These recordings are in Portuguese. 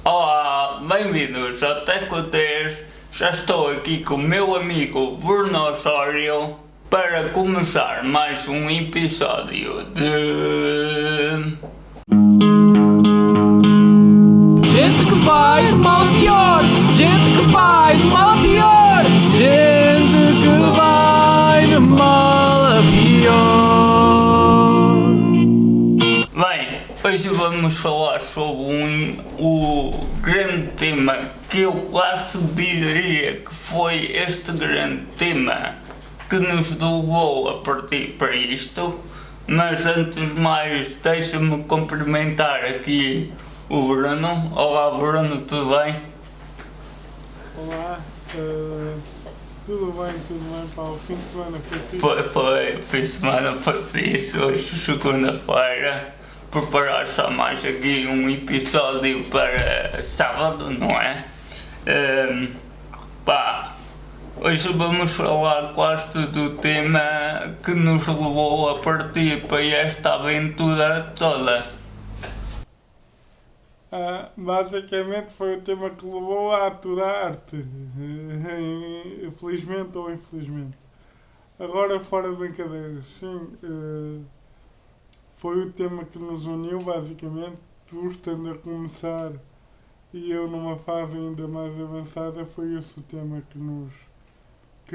Olá, bem-vindos ao Teco 10. Já estou aqui com o meu amigo Bruno Osório para começar mais um episódio de... Gente que vai de mal a pior, gente que vai de mal a pior, gente que vai de mal a pior. Bem, hoje vamos falar sobre o grande tema que eu quase diria que foi este grande tema que nos levou a partir para isto, mas antes de mais deixa-me cumprimentar aqui o Bruno. Olá Bruno, tudo bem? Olá, tudo bem, pá, o fim de semana foi fixe. Foi semana, foi fixe, hoje segunda-feira, preparar só mais aqui um episódio para sábado, não é? Pá, hoje vamos falar quase do tema que nos levou a partir para esta aventura toda. Basicamente foi o tema que levou a aturar-te, felizmente ou infelizmente. Agora, fora de brincadeiras, sim, foi o tema que nos uniu, basicamente, tu estando a começar e eu numa fase ainda mais avançada, foi esse o tema que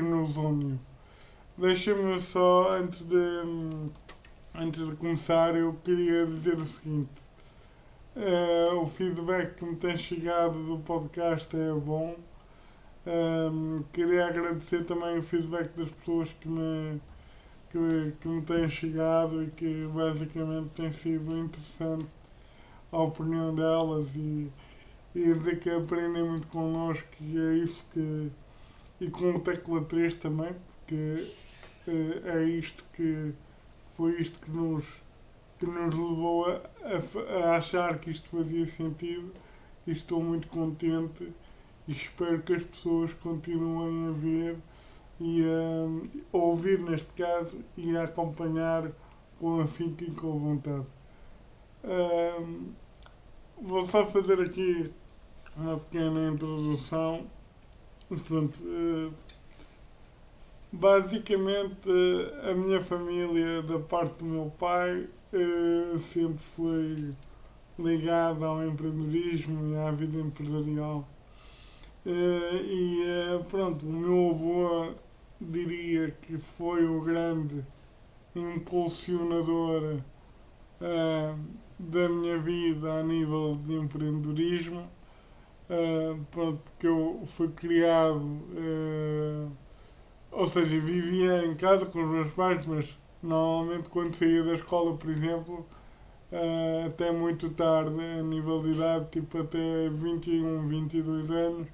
nos uniu. Deixa-me só, antes de começar, eu queria dizer o seguinte. O feedback que me tem chegado do podcast é bom. Queria agradecer também o feedback das pessoas que me têm chegado e que basicamente tem sido interessante a opinião delas e dizer que aprendem muito connosco, e é isso que... E com o Tecla 3 também, porque é isto que... Foi isto que nos levou a achar que isto fazia sentido, e estou muito contente e espero que as pessoas continuem a ver e a ouvir, neste caso, e a acompanhar com afinco e com vontade. Vou só fazer aqui uma pequena introdução. Pronto, basicamente a minha família, da parte do meu pai, sempre foi ligada ao empreendedorismo e à vida empresarial. Pronto, o meu avô diria que foi o grande impulsionador da minha vida a nível de empreendedorismo. Pronto, porque eu fui criado, ou seja, vivia em casa com os meus pais, mas normalmente quando saía da escola, por exemplo, até muito tarde, a nível de idade, tipo até 21, 22 anos,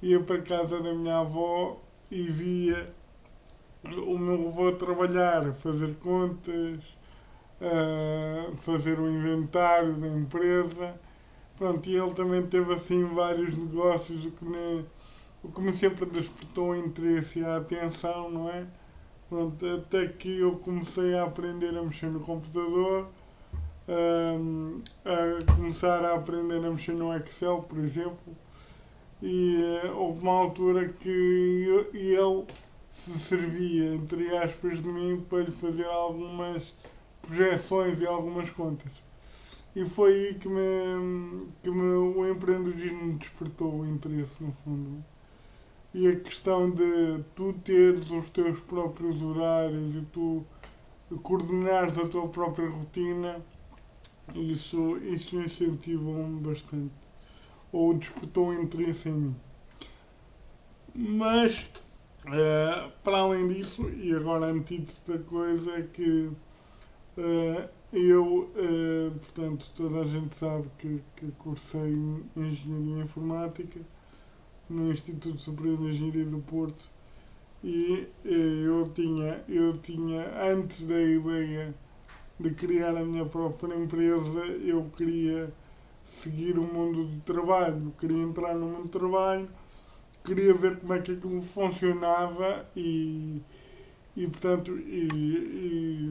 ia para a casa da minha avó e via o meu avô trabalhar, fazer contas, fazer o inventário da empresa. Pronto, e ele também teve assim vários negócios, o que me sempre despertou interesse e a atenção, não é? Pronto, até que eu comecei a aprender a mexer no computador, a começar a aprender a mexer no Excel, por exemplo, e houve uma altura que ele se servia, entre aspas, de mim para lhe fazer algumas projeções e algumas contas. E foi aí que o empreendedorismo me despertou o interesse, no fundo. E a questão de tu teres os teus próprios horários e tu coordenares a tua própria rotina, isso incentivou-me bastante. Ou despertou interesse em mim. Mas, para além disso, e agora a antítese da coisa é que portanto, toda a gente sabe que cursei Engenharia Informática no Instituto Superior de Engenharia do Porto, e eu tinha, antes da ideia de criar a minha própria empresa, eu queria seguir o mundo do trabalho, queria entrar no mundo do trabalho, queria ver como é que aquilo funcionava portanto,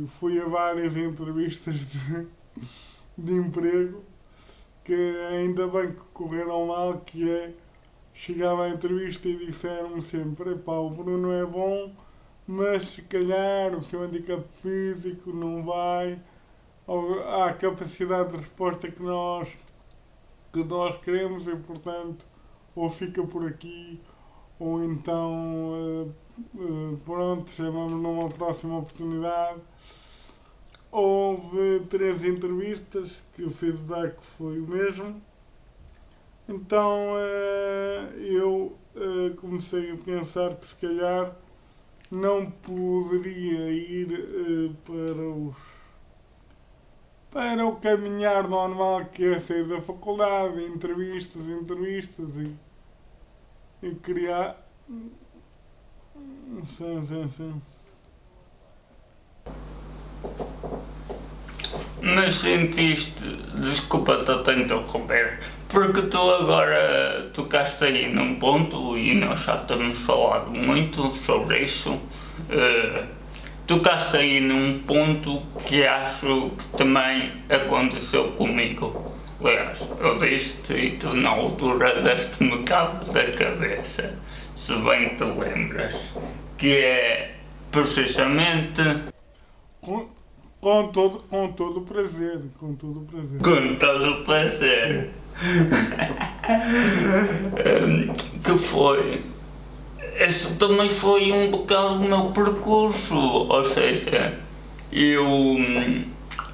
fui a várias entrevistas de emprego, que ainda bem que correram mal, que é, chegava à entrevista e disseram-me sempre, epá, o Bruno é bom, mas se calhar o seu handicap físico não vai, ou há a capacidade de resposta que nós queremos e, portanto, ou fica por aqui, ou então, pronto, chamamos numa próxima oportunidade. Houve 3 entrevistas que o feedback foi o mesmo. Então eu comecei a pensar que se calhar não poderia ir para o caminhar normal que é sair da faculdade, entrevistas e criar. Sim. Mas sentiste, desculpa-te a te interromper, porque tu agora tocaste aí num ponto e nós já temos falado muito sobre isso. Tocaste aí num ponto que acho que também aconteceu comigo. Aliás, eu disse-te e tu na altura deste-me cabo da cabeça, se bem te lembras, que é precisamente Com todo o prazer. com todo o prazer. Que foi. Esse também foi um bocado o meu percurso, ou seja, eu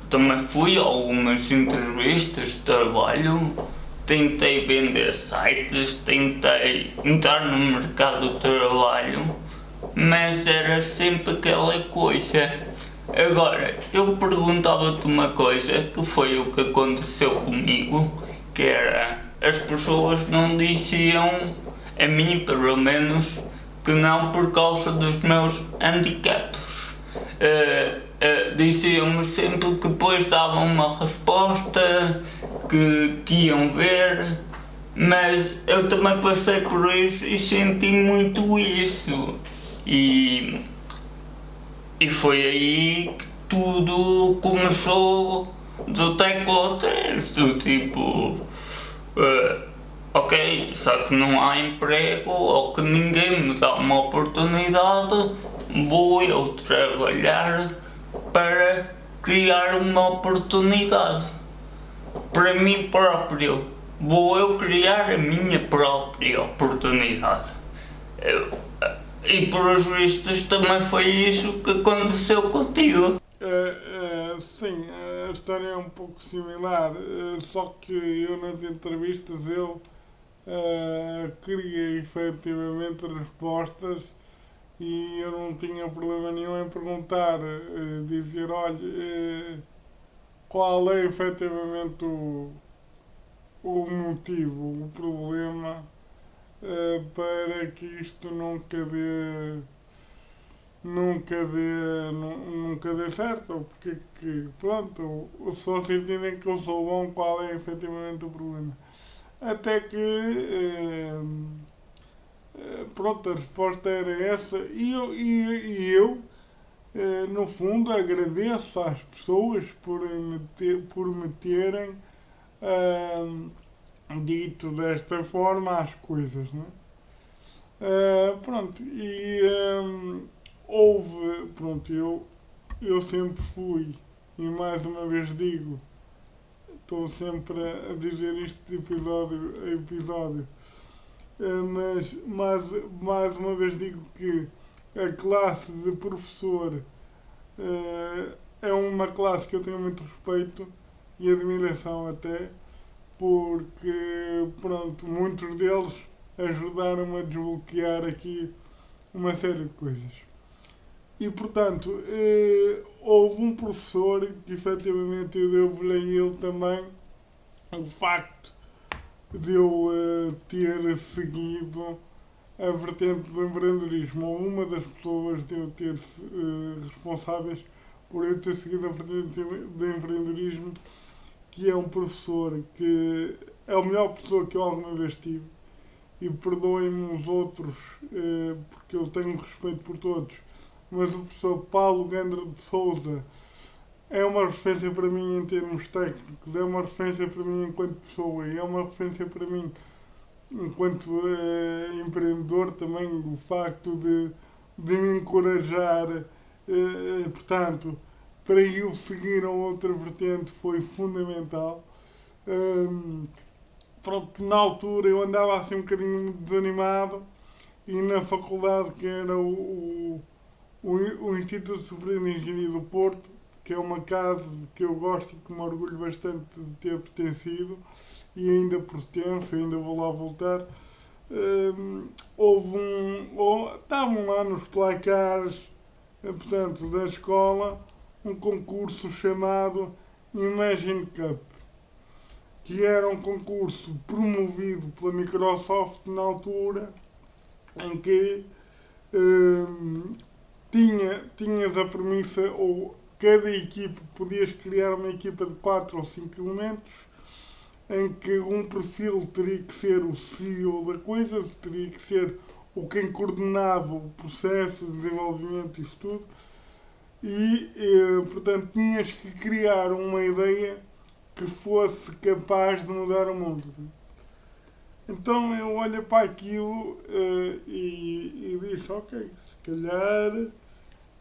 também fui a algumas entrevistas de trabalho, tentei vender sites, tentei entrar no mercado de trabalho, mas era sempre aquela coisa. Agora, eu perguntava-te uma coisa, que foi o que aconteceu comigo, que era, as pessoas não diziam, a mim pelo menos, que não por causa dos meus handicaps. Diziam-me sempre que depois davam uma resposta, que iam ver, mas eu também passei por isso e senti muito isso. E foi aí que tudo começou do técnico ao 3, do tipo, ok, só que não há emprego ou que ninguém me dá uma oportunidade, vou eu trabalhar para criar uma oportunidade para mim próprio. Vou eu criar a minha própria oportunidade. E pelos vistos também foi isso que aconteceu contigo. Sim, a história é um pouco similar, só que eu nas entrevistas queria efetivamente respostas e eu não tinha problema nenhum em perguntar, dizer, olha, qual é efetivamente o motivo, o problema, para que isto nunca dê certo, ou porque que, pronto, se vocês dizem que eu sou bom, qual é efetivamente o problema. Até que, pronto, a resposta era essa e eu no fundo agradeço às pessoas por me terem dito desta forma as coisas, não é? Pronto, e pronto, eu sempre fui, e mais uma vez digo, estou sempre a dizer isto de episódio a episódio, mas mais uma vez digo que a classe de professor é uma classe que eu tenho muito respeito e admiração até, porque, pronto, muitos deles ajudaram-me a desbloquear aqui uma série de coisas. E, portanto, houve um professor que, efetivamente, eu devo-lhe a ele também o facto de eu ter seguido a vertente do empreendedorismo, ou uma das pessoas de eu ter responsáveis por eu ter seguido a vertente do empreendedorismo, que é um professor que é o melhor professor que eu alguma vez tive, e perdoem-me os outros, porque eu tenho respeito por todos, mas o professor Paulo Gandra de Sousa é uma referência para mim em termos técnicos, é uma referência para mim enquanto pessoa e é uma referência para mim enquanto empreendedor também, o facto de me encorajar, portanto, para eu seguir a outra vertente foi fundamental. Pronto, na altura eu andava assim um bocadinho desanimado e na faculdade, que era o Instituto Superior de Engenharia do Porto, que é uma casa que eu gosto e que me orgulho bastante de ter pertencido e ainda pertenço, ainda vou lá voltar. Estavam lá nos placares, portanto, da escola, um concurso chamado Imagine Cup, que era um concurso promovido pela Microsoft na altura, em que tinhas a premissa, ou cada equipa, podias criar uma equipa de 4 ou 5 elementos, em que um perfil teria que ser o CEO da coisa, teria que ser o quem coordenava o processo de desenvolvimento, isso tudo, e portanto tinhas que criar uma ideia que fosse capaz de mudar o mundo. Então eu olho para aquilo e disse, ok, se calhar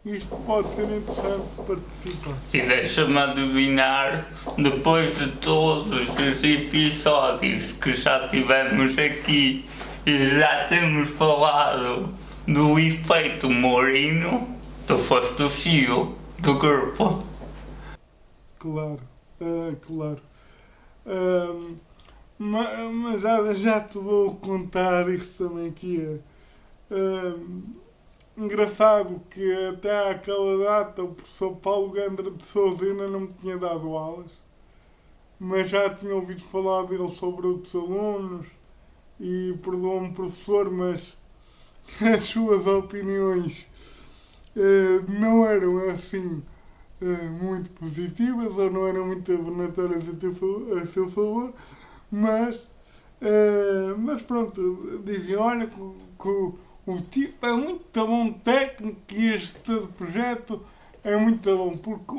isto pode ser interessante participar. E deixa-me adivinhar, depois de todos os episódios que já tivemos aqui e já temos falado do efeito Mourinho, tu foste o CEO do grupo. Claro, claro. Mas já te vou contar isso também aqui. Engraçado que até àquela data o professor Paulo Gandra de Sousa ainda não me tinha dado aulas, mas já tinha ouvido falar dele sobre outros alunos e, perdoa-me professor, mas as suas opiniões não eram assim muito positivas ou não eram muito abonatórias a seu favor, mas pronto, diziam, olha que o tipo é muito bom técnico e este projeto é muito bom, porque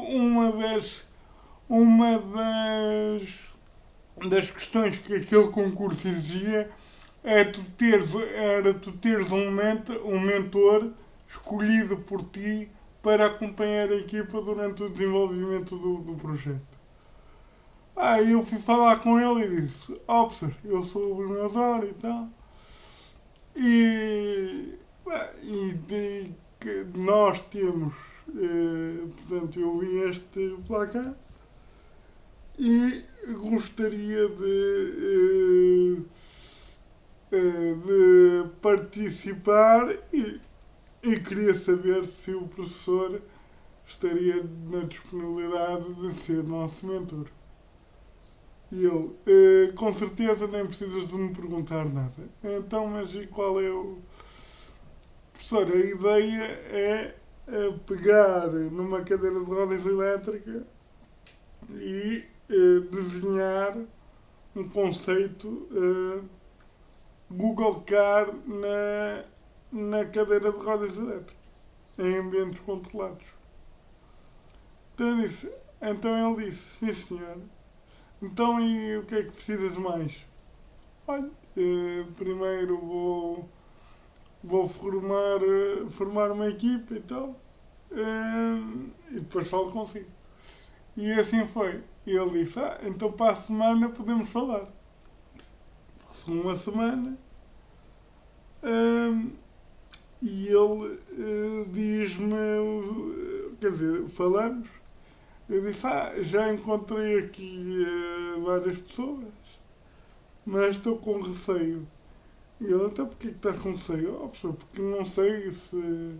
uma das questões que aquele concurso exigia era tu teres um mentor escolhido por ti para acompanhar a equipa durante o desenvolvimento do projeto. Aí eu fui falar com ele e disse, professor, eu sou o Bruno Osório e tal. E nós temos, portanto, eu vi este placar e gostaria de participar e queria saber se o professor estaria na disponibilidade de ser nosso mentor. E ele, com certeza nem precisas de me perguntar nada. Então, mas e qual é o... Professor, a ideia é pegar numa cadeira de rodas elétrica e desenhar um conceito Google Car na cadeira de rodas elétricas, em ambientes controlados. Então ele disse, sim senhor. Então, e o que é que precisas mais? Olha, primeiro vou formar uma equipe e tal, e depois falo consigo. E assim foi. E ele disse, então para a semana podemos falar. Passou uma semana, e ele diz-me, quer dizer, falamos. Eu disse, já encontrei aqui várias pessoas, mas estou com receio. E ele, então porquê que estás com receio? Professor, porque não sei se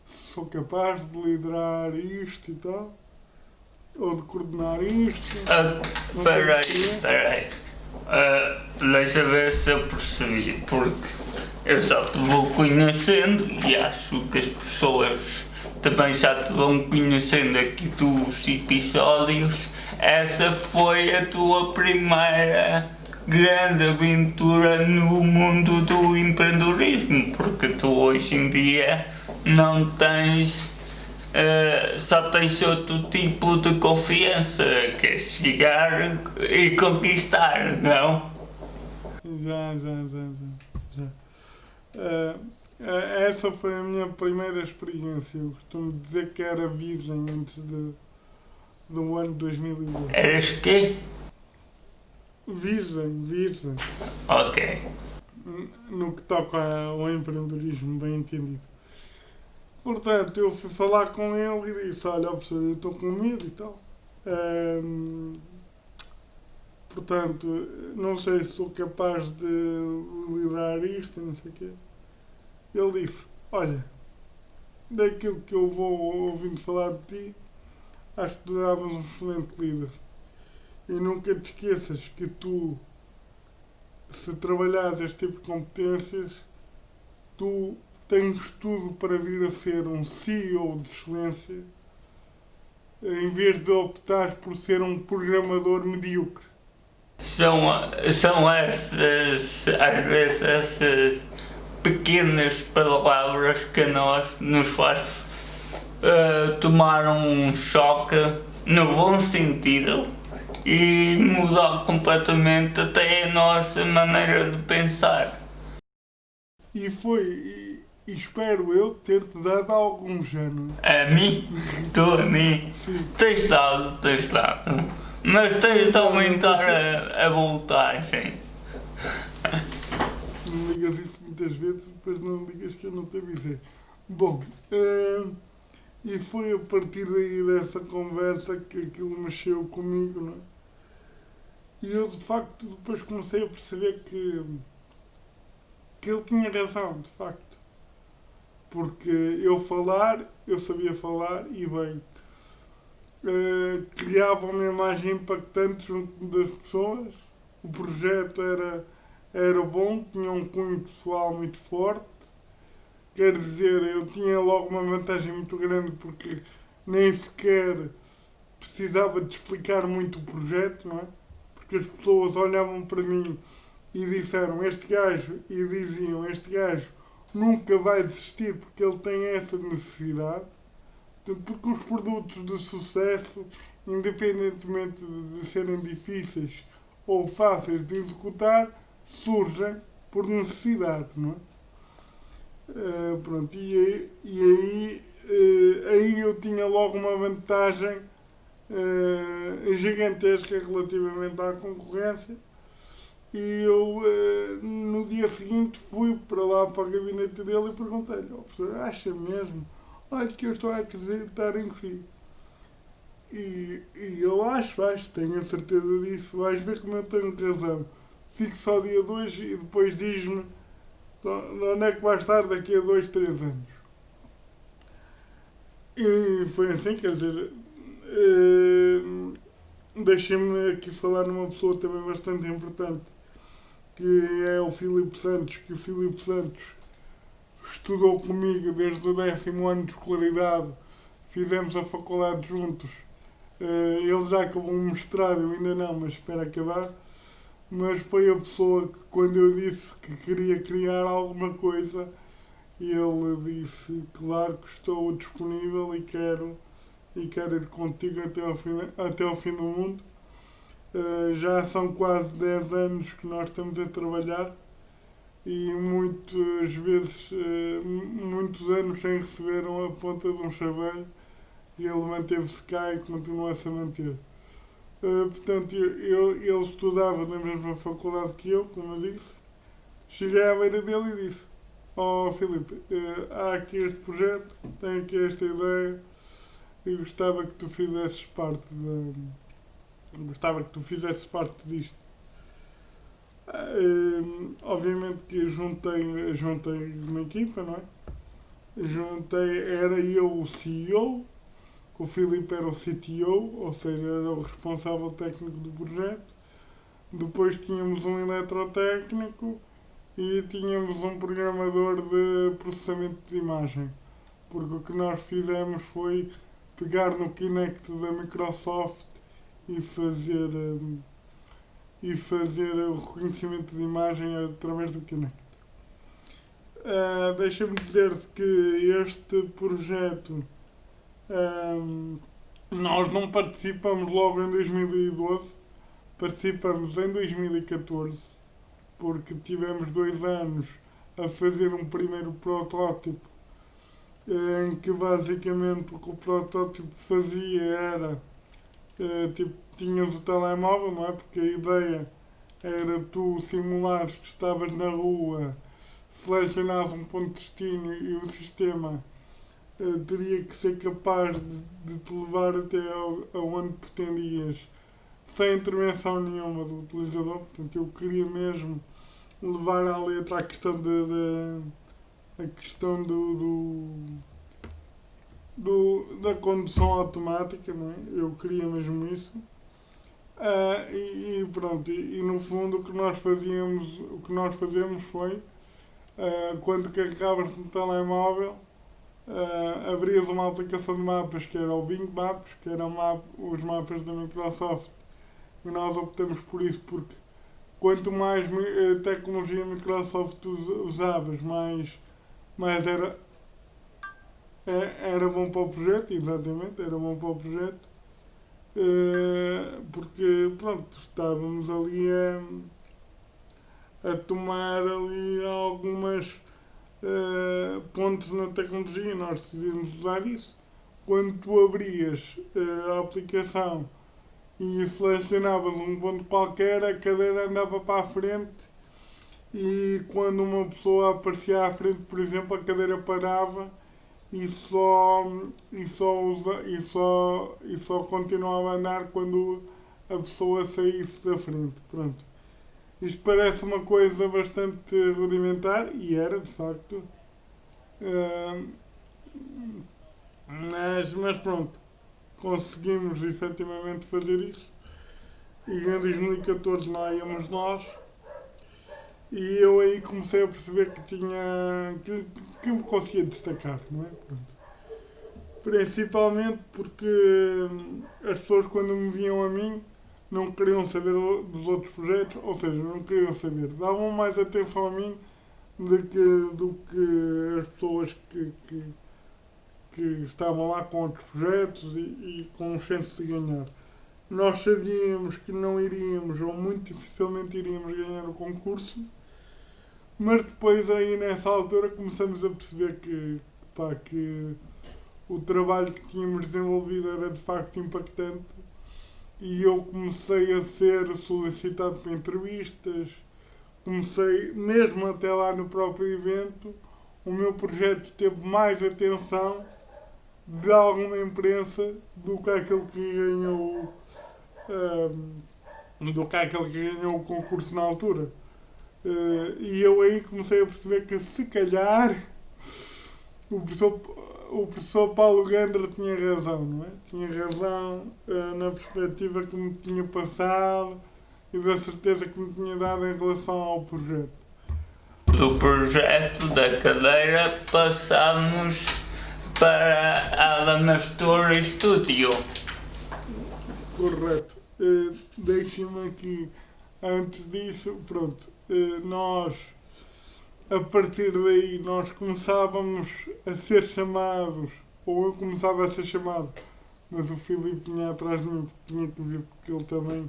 sou capaz de liderar isto e tal, ou de coordenar isto. Espera aí. Deixa ver se eu percebi, porque eu já te vou conhecendo e acho que as pessoas também já te vão conhecendo aqui dos episódios. Essa foi a tua primeira grande aventura no mundo do empreendedorismo, porque tu hoje em dia não tens só tens outro tipo de confiança, que é chegar e conquistar, não? Já. Eh, Essa foi a minha primeira experiência. Eu costumo dizer que era virgem antes do ano 2002. Eras quê? Virgem. Ok. No que toca ao empreendedorismo, bem entendido. Portanto, eu fui falar com ele e disse: olha, professor, eu estou com medo e tal. Portanto, não sei se sou capaz de liderar isto e não sei o quê. Ele disse: olha, daquilo que eu vou ouvindo falar de ti, acho que tu davas um excelente líder. E nunca te esqueças que tu, se trabalhares este tipo de competências, tu tens tudo para vir a ser um CEO de excelência, em vez de optar por ser um programador medíocre. São essas, às vezes, essas pequenas palavras que a nós nos faz tomar um choque no bom sentido e mudar completamente até a nossa maneira de pensar. E espero eu ter-te dado algum género. A mim? Tu a mim? Sim. Tens dado. Mas tens de aumentar a voltagem. Não digas isso muitas vezes, depois não digas que eu não te avisei. Bom, e foi a partir daí dessa conversa que aquilo mexeu comigo, não é? E eu, de facto, depois comecei a perceber que ele tinha razão, de facto. Porque eu sabia falar e bem. Criava uma imagem impactante junto das pessoas. O projeto era bom, tinha um cunho pessoal muito forte. Quer dizer, eu tinha logo uma vantagem muito grande porque nem sequer precisava de explicar muito o projeto, não é? Porque as pessoas olhavam para mim e diziam: este gajo nunca vai desistir porque ele tem essa necessidade. Porque os produtos de sucesso, independentemente de serem difíceis ou fáceis de executar, surgem por necessidade, não é? Pronto, aí eu tinha logo uma vantagem gigantesca relativamente à concorrência. E eu, no dia seguinte, fui para lá para o gabinete dele e perguntei-lhe: professor, acha mesmo? Olha que eu estou a acreditar em si. E eu acho, tenho a certeza disso. Vais ver como eu tenho razão. Fique só dia 2 e depois diz-me de onde é que vai estar daqui a 2, 3 anos. E foi assim, quer dizer, deixem-me aqui falar numa pessoa também bastante importante, que é o Filipe Santos, que o Filipe Santos estudou comigo desde o 10º ano de escolaridade, fizemos a faculdade juntos. Ele já acabou um mestrado, eu ainda não, mas espero acabar. Mas foi a pessoa que, quando eu disse que queria criar alguma coisa, ele disse: claro que estou disponível e quero ir contigo até ao fim do mundo. Já são quase 10 anos que nós estamos a trabalhar e muitas vezes, muitos anos sem receberam a ponta de um chaveiro, e ele manteve-se cá e continua-se a manter. Portanto, ele estudava na mesma faculdade que eu, como eu disse. Cheguei à beira dele e disse: Filipe, há aqui este projeto, tenho aqui esta ideia e gostava que tu fizesses parte disto. Obviamente que juntei uma equipa, não é? Era eu o CEO, o Filipe era o CTO, ou seja, era o responsável técnico do projeto. Depois tínhamos um eletrotécnico e tínhamos um programador de processamento de imagem. Porque o que nós fizemos foi pegar no Kinect da Microsoft e fazer o reconhecimento de imagem através do Kinect. Deixa-me dizer-te que este projeto Nós não participamos logo em 2012, participamos em 2014, porque tivemos 2 anos a fazer um primeiro protótipo, em que basicamente o que o protótipo fazia era, tipo, tinhas o telemóvel, não é? Porque a ideia era tu simulares que estavas na rua, selecionares um ponto de destino e o sistema teria que ser capaz de te levar até aonde pretendias sem intervenção nenhuma do utilizador. Portanto, eu queria mesmo levar à letra a questão a questão da condução automática, não é? Eu queria mesmo isso. E pronto, e no fundo o que nós fazíamos foi, quando carregavas no telemóvel, abrias uma aplicação de mapas que era o Bing Maps, que era os mapas da Microsoft, e nós optamos por isso porque quanto mais tecnologia Microsoft usavas, mais era bom para o projeto, exatamente, era bom para o projeto, porque pronto, estávamos ali a tomar ali algumas pontos na tecnologia, nós decidimos usar isso. Quando tu abrias a aplicação e selecionavas um ponto qualquer, a cadeira andava para a frente, e quando uma pessoa aparecia à frente, por exemplo, a cadeira parava e só continuava a andar quando a pessoa saísse da frente. Pronto. Isto parece uma coisa bastante rudimentar, e era, de facto. Mas pronto, conseguimos efetivamente fazer isso. E em 2014 lá íamos nós. E eu aí comecei a perceber que me conseguia destacar, não é? Pronto. Principalmente porque as pessoas, quando me viam a mim, não queriam saber dos outros projetos, ou seja, não queriam saber. Davam mais atenção a mim do que as pessoas que estavam lá com outros projetos e com chance de ganhar. Nós sabíamos que não iríamos, ou muito dificilmente iríamos ganhar o concurso, mas depois aí nessa altura começamos a perceber que o trabalho que tínhamos desenvolvido era de facto impactante, e eu comecei a ser solicitado para entrevistas, mesmo até lá no próprio evento, o meu projeto teve mais atenção de alguma imprensa do que aquele que ganhou o concurso na altura. E eu aí comecei a perceber que se calhar o professor Paulo Gandra tinha razão, não é? Tinha razão na perspectiva que me tinha passado e da certeza que me tinha dado em relação ao projeto. Do projeto da cadeira passamos para a Adamastor Studio. Correto. Deixem-me aqui, antes disso, pronto, nós, a partir daí, nós começávamos a ser chamados, ou eu começava a ser chamado, mas o Filipe vinha atrás de mim, porque tinha que vir, porque ele também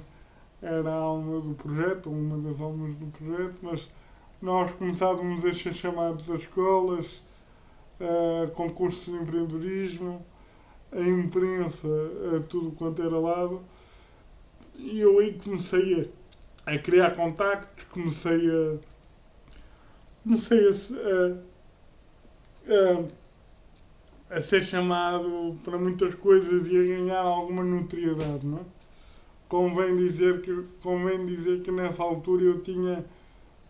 era a alma do projeto, ou uma das almas do projeto, mas nós começávamos a ser chamados a escolas, a concursos de empreendedorismo, a imprensa, a tudo quanto era lado, e eu aí comecei a criar contactos, comecei a ser chamado para muitas coisas e a ganhar alguma notoriedade, não é? Convém dizer que nessa altura eu tinha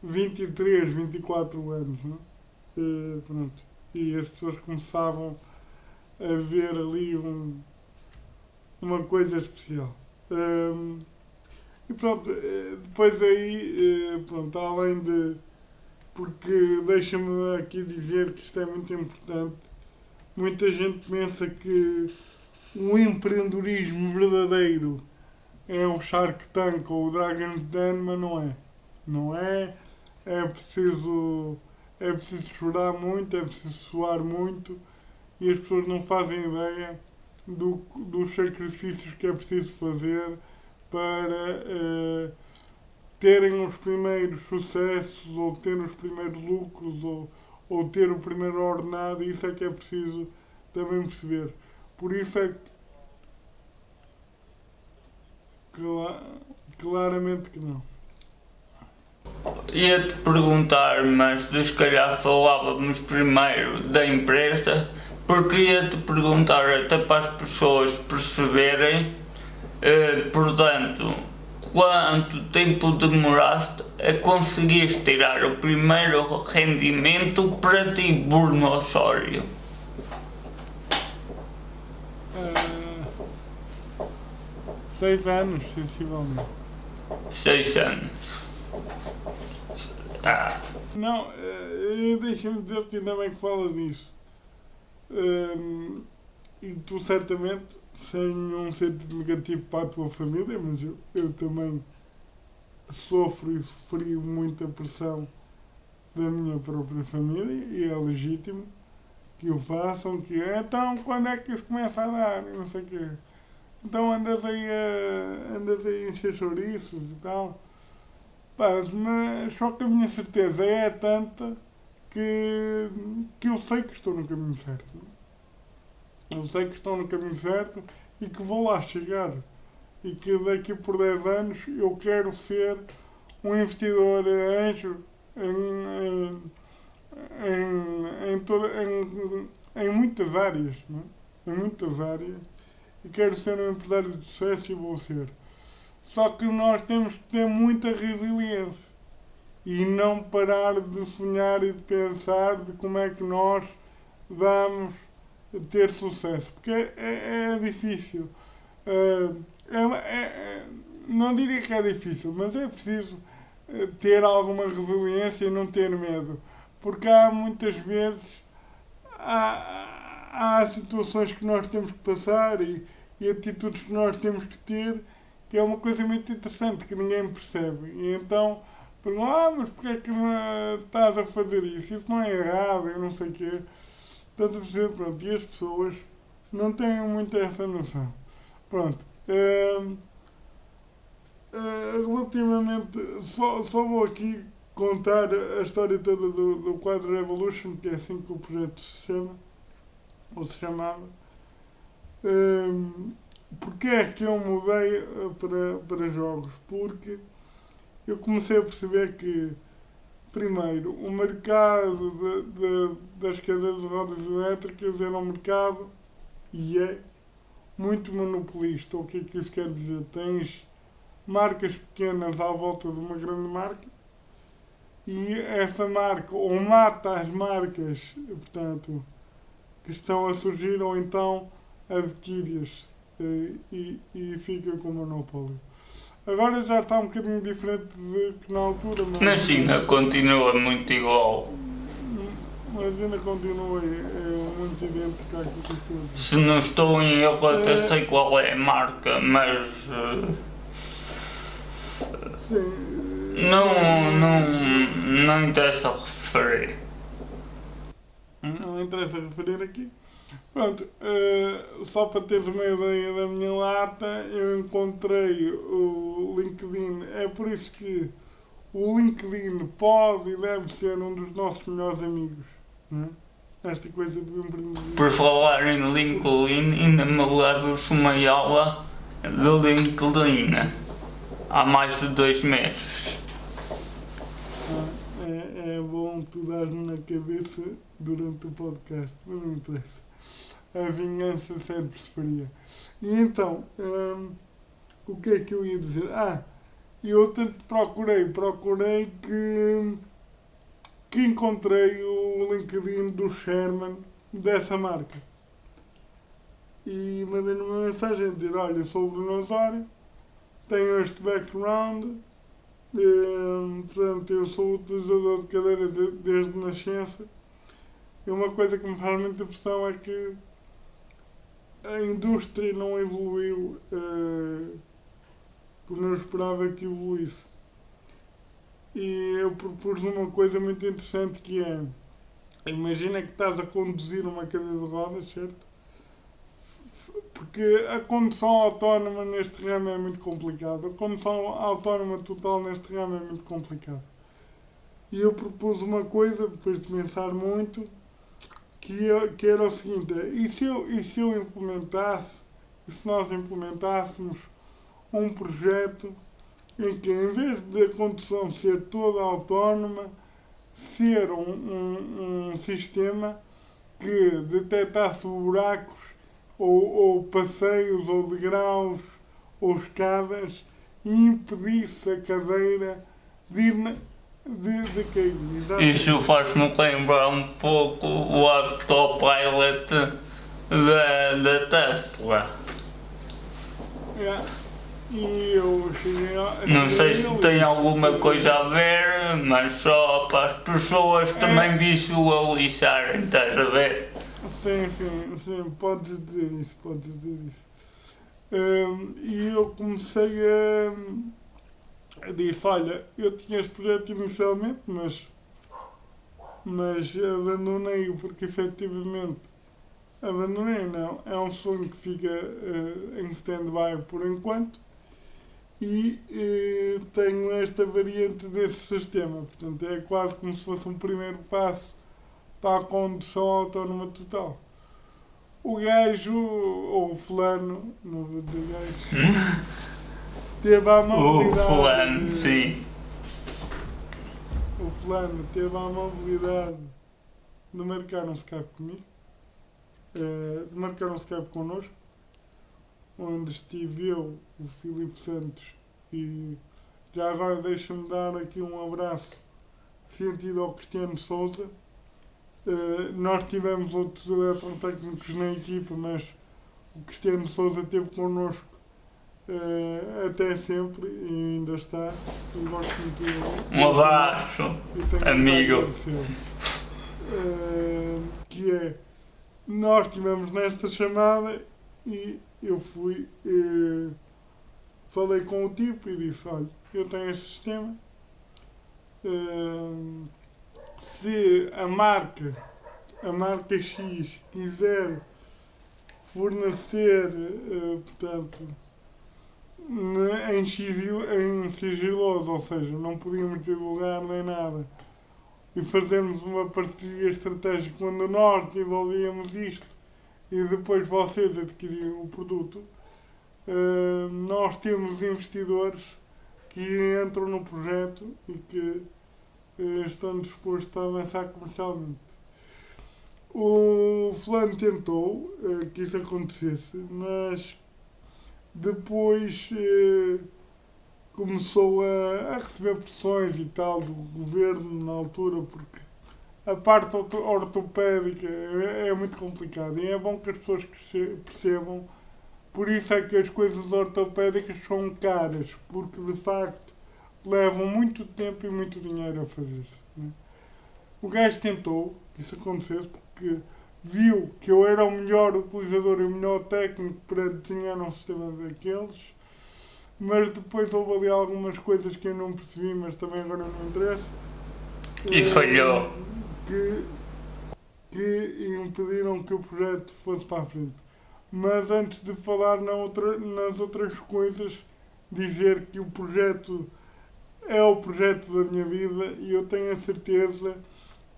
23, 24 anos, não é? Pronto. E as pessoas começavam a ver ali uma coisa especial. E pronto, depois aí, pronto, além de... Porque deixa-me aqui dizer que isto é muito importante. Muita gente pensa que o empreendedorismo verdadeiro é o Shark Tank ou o Dragon's Den, mas não é. Não é. É preciso chorar muito, é preciso suar muito, e as pessoas não fazem ideia dos sacrifícios que é preciso fazer para terem os primeiros sucessos, ou ter os primeiros lucros, ou ter o primeiro ordenado. Isso é que é preciso também perceber. Por isso é claramente que não. Ia-te perguntar, mas se calhar falávamos primeiro da empresa, porque ia-te perguntar até para as pessoas perceberem, portanto, quanto tempo demoraste a conseguir tirar o primeiro rendimento para ti, Bruno Osório? 6 anos, sensivelmente. 6 anos. Não, deixa-me dizer-te, ainda bem que falas nisso. E tu certamente, sem um sentido negativo para a tua família, mas eu também sofro e sofri muita pressão da minha própria família, e é legítimo que o façam, que então quando é que isso começa a dar, e não sei o quê. Então andas aí a encher chouriços e tal. Mas só que a minha certeza é tanta que eu sei que estou no caminho certo. Eu sei que estou no caminho certo e que vou lá chegar. E que daqui por 10 anos eu quero ser um investidor anjo em muitas áreas. Não é? Em muitas áreas. E quero ser um empresário de sucesso e vou ser. Só que nós temos que ter muita resiliência e não parar de sonhar e de pensar de como é que nós vamos ter sucesso. Porque é difícil. Não diria que é difícil, mas é preciso ter alguma resiliência e não ter medo. Porque há muitas vezes há situações que nós temos que passar e atitudes que nós temos que ter, que é uma coisa muito interessante que ninguém percebe. E então perguntam, mas porquê é que estás a fazer isso? Isso não é errado, eu não sei o quê. Estás a perceber, pronto, e as pessoas não têm muito essa noção. Pronto. Relativamente, só vou aqui contar a história toda do Quadro Revolution, que é assim que o projeto se chama, ou se chamava. Porque é que eu mudei para jogos? Porque eu comecei a perceber que, primeiro, o mercado das cadeiras de rodas elétricas era um mercado, e é, muito monopolista. O que é que isso quer dizer? Tens marcas pequenas à volta de uma grande marca, e essa marca ou mata as marcas, portanto, que estão a surgir, ou então adquire-as e fica com o monopólio. Agora já está um bocadinho diferente de que na altura, Mas ainda continua muito igual. Mas ainda continua muito idêntico àquilo que estou a dizer. Se não estou em erro, até sei qual é a marca, mas Sim. não interessa referir. Não interessa referir aqui. Pronto, só para teres uma ideia da minha lata, eu encontrei o LinkedIn. É por isso que o LinkedIn pode e deve ser um dos nossos melhores amigos. Não é? Esta coisa do empreendedorismo. Por falar em LinkedIn, ainda me levo uma aula do LinkedIn há mais de 2 meses. É bom tu dar-me na cabeça durante o podcast, mas não interessa. A vingança sempre se faria. E então, o que é que eu ia dizer? Eu tanto procurei que encontrei o LinkedIn do Sherman dessa marca. E mandei-lhe uma mensagem a dizer, olha, sou o Bruno Osório, tenho este background, portanto, eu sou utilizador de cadeiras desde nascença. E uma coisa que me faz muita impressão é que a indústria não evoluiu como eu esperava que evoluísse. E eu propus uma coisa muito interessante, que é, imagina que estás a conduzir uma cadeira de rodas, certo? porque a condução autónoma neste ramo é muito complicado. A condução autónoma total neste ramo é muito complicado. E eu propus uma coisa, depois de pensar muito, que era o seguinte: e se eu implementasse, e se nós implementássemos um projeto em que, em vez de a condução ser toda autónoma, ser um sistema que detectasse buracos ou passeios ou degraus ou escadas e impedisse a cadeira de cair. Exatamente. Isso faz-me lembrar um pouco o autopilot da Tesla. E eu cheguei Não sei se tem alguma coisa a ver, mas só para as pessoas também visualizarem, estás a ver? Sim, podes dizer isso. E eu comecei disse, olha, eu tinha este projeto inicialmente, mas abandonei-o porque efetivamente abandonei não, é um sonho que fica em stand-by por enquanto e tenho esta variante desse sistema, portanto é quase como se fosse um primeiro passo para a condução autónoma total. O gajo, ou o fulano, não vou dizer gajo, teve a amabilidade. O fulano, sim. O fulano teve a amabilidade de marcar um Skype comigo, de marcar um Skype connosco, onde estive eu, o Filipe Santos, e já agora deixa-me dar aqui um abraço sentido ao Cristiano Souza. Nós tivemos outros eletrotécnicos na equipa, mas o Cristiano Souza esteve connosco até sempre e ainda está. Eu gosto muito dele. Um abraço, amigo. Que é, nós estivemos nesta chamada e eu fui, falei com o tipo e disse, olha, eu tenho este sistema, se a marca X quiser fornecer, portanto, em sigiloso, ou seja, não podíamos divulgar nem nada, e fazermos uma parceria estratégica quando nós desenvolvíamos isto e depois vocês adquiriam o produto, nós temos investidores que entram no projeto e que estão dispostos a avançar comercialmente. O fulano tentou que isso acontecesse, mas depois começou a receber pressões e tal do governo na altura, porque a parte ortopédica é muito complicada e é bom que as pessoas percebam. Por isso é que as coisas ortopédicas são caras, porque de facto levam muito tempo e muito dinheiro a fazer-se. Né? O gajo tentou que isso acontecesse porque viu que eu era o melhor utilizador e o melhor técnico para desenhar um sistema daqueles, mas depois houve ali algumas coisas que eu não percebi, mas também agora não interessa. E falhou. Que impediram que o projeto fosse para a frente. Mas antes de falar nas outras coisas, dizer que o projeto é o projeto da minha vida e eu tenho a certeza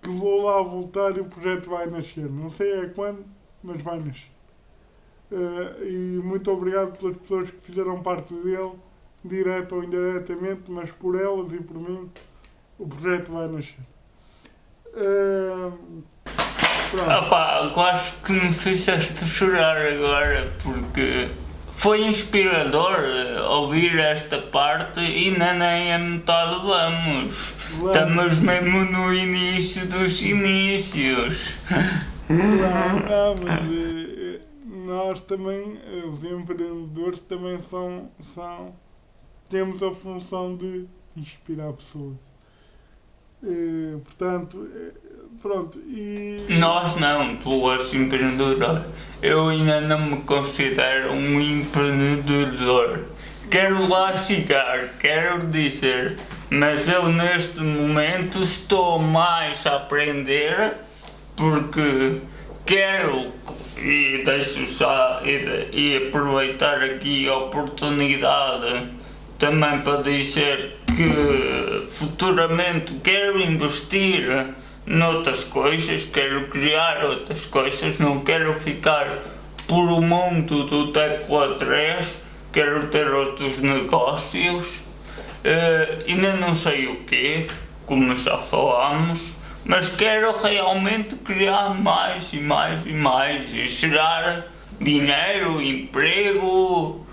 que vou lá voltar e o projeto vai nascer. Não sei é quando, mas vai nascer. E muito obrigado pelas pessoas que fizeram parte dele, direta ou indiretamente, mas por elas e por mim, o projeto vai nascer. Quase que me fizeste chorar agora, porque foi inspirador ouvir esta parte e nem a metade vamos. Estamos mesmo no início dos inícios. Não, mas nós também, os empreendedores também temos a função de inspirar pessoas. Portanto, pronto. Nós não, tu és empreendedor. Eu ainda não me considero um empreendedor. Quero lá chegar, quero dizer, mas eu neste momento estou mais a aprender porque quero e deixo já e aproveitar aqui a oportunidade também para dizer que futuramente quero investir noutras coisas, quero criar outras coisas, não quero ficar por o mundo do Tecla 3, quero ter outros negócios, ainda não sei o quê, como já falámos, mas quero realmente criar mais e mais e mais e gerar dinheiro, emprego,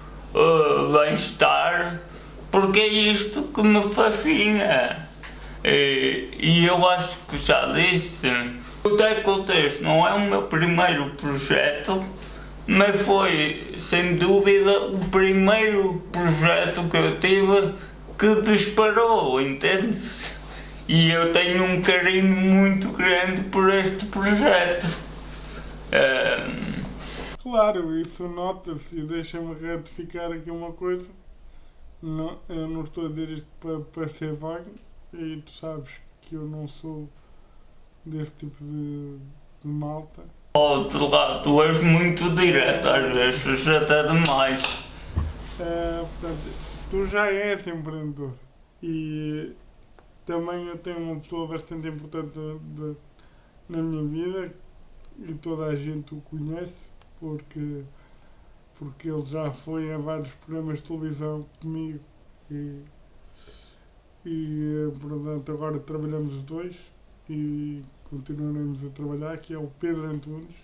bem-estar, porque é isto que me fascina. E eu acho que já disse, o Tecla 3 não é o meu primeiro projeto, mas foi sem dúvida o primeiro projeto que eu tive que disparou, entende-se? E eu tenho um carinho muito grande por este projeto. Claro, isso nota-se, e deixa-me retificar aqui uma coisa. Não, eu não estou a dizer isto para ser vago, e tu sabes que eu não sou desse tipo de malta. Ao outro lado, tu és muito direto, às vezes até demais. Portanto, tu já és empreendedor e também eu tenho uma pessoa bastante importante na minha vida e toda a gente o conhece porque ele já foi a vários programas de televisão comigo e portanto agora trabalhamos os dois e continuaremos a trabalhar, que é o Pedro Antunes.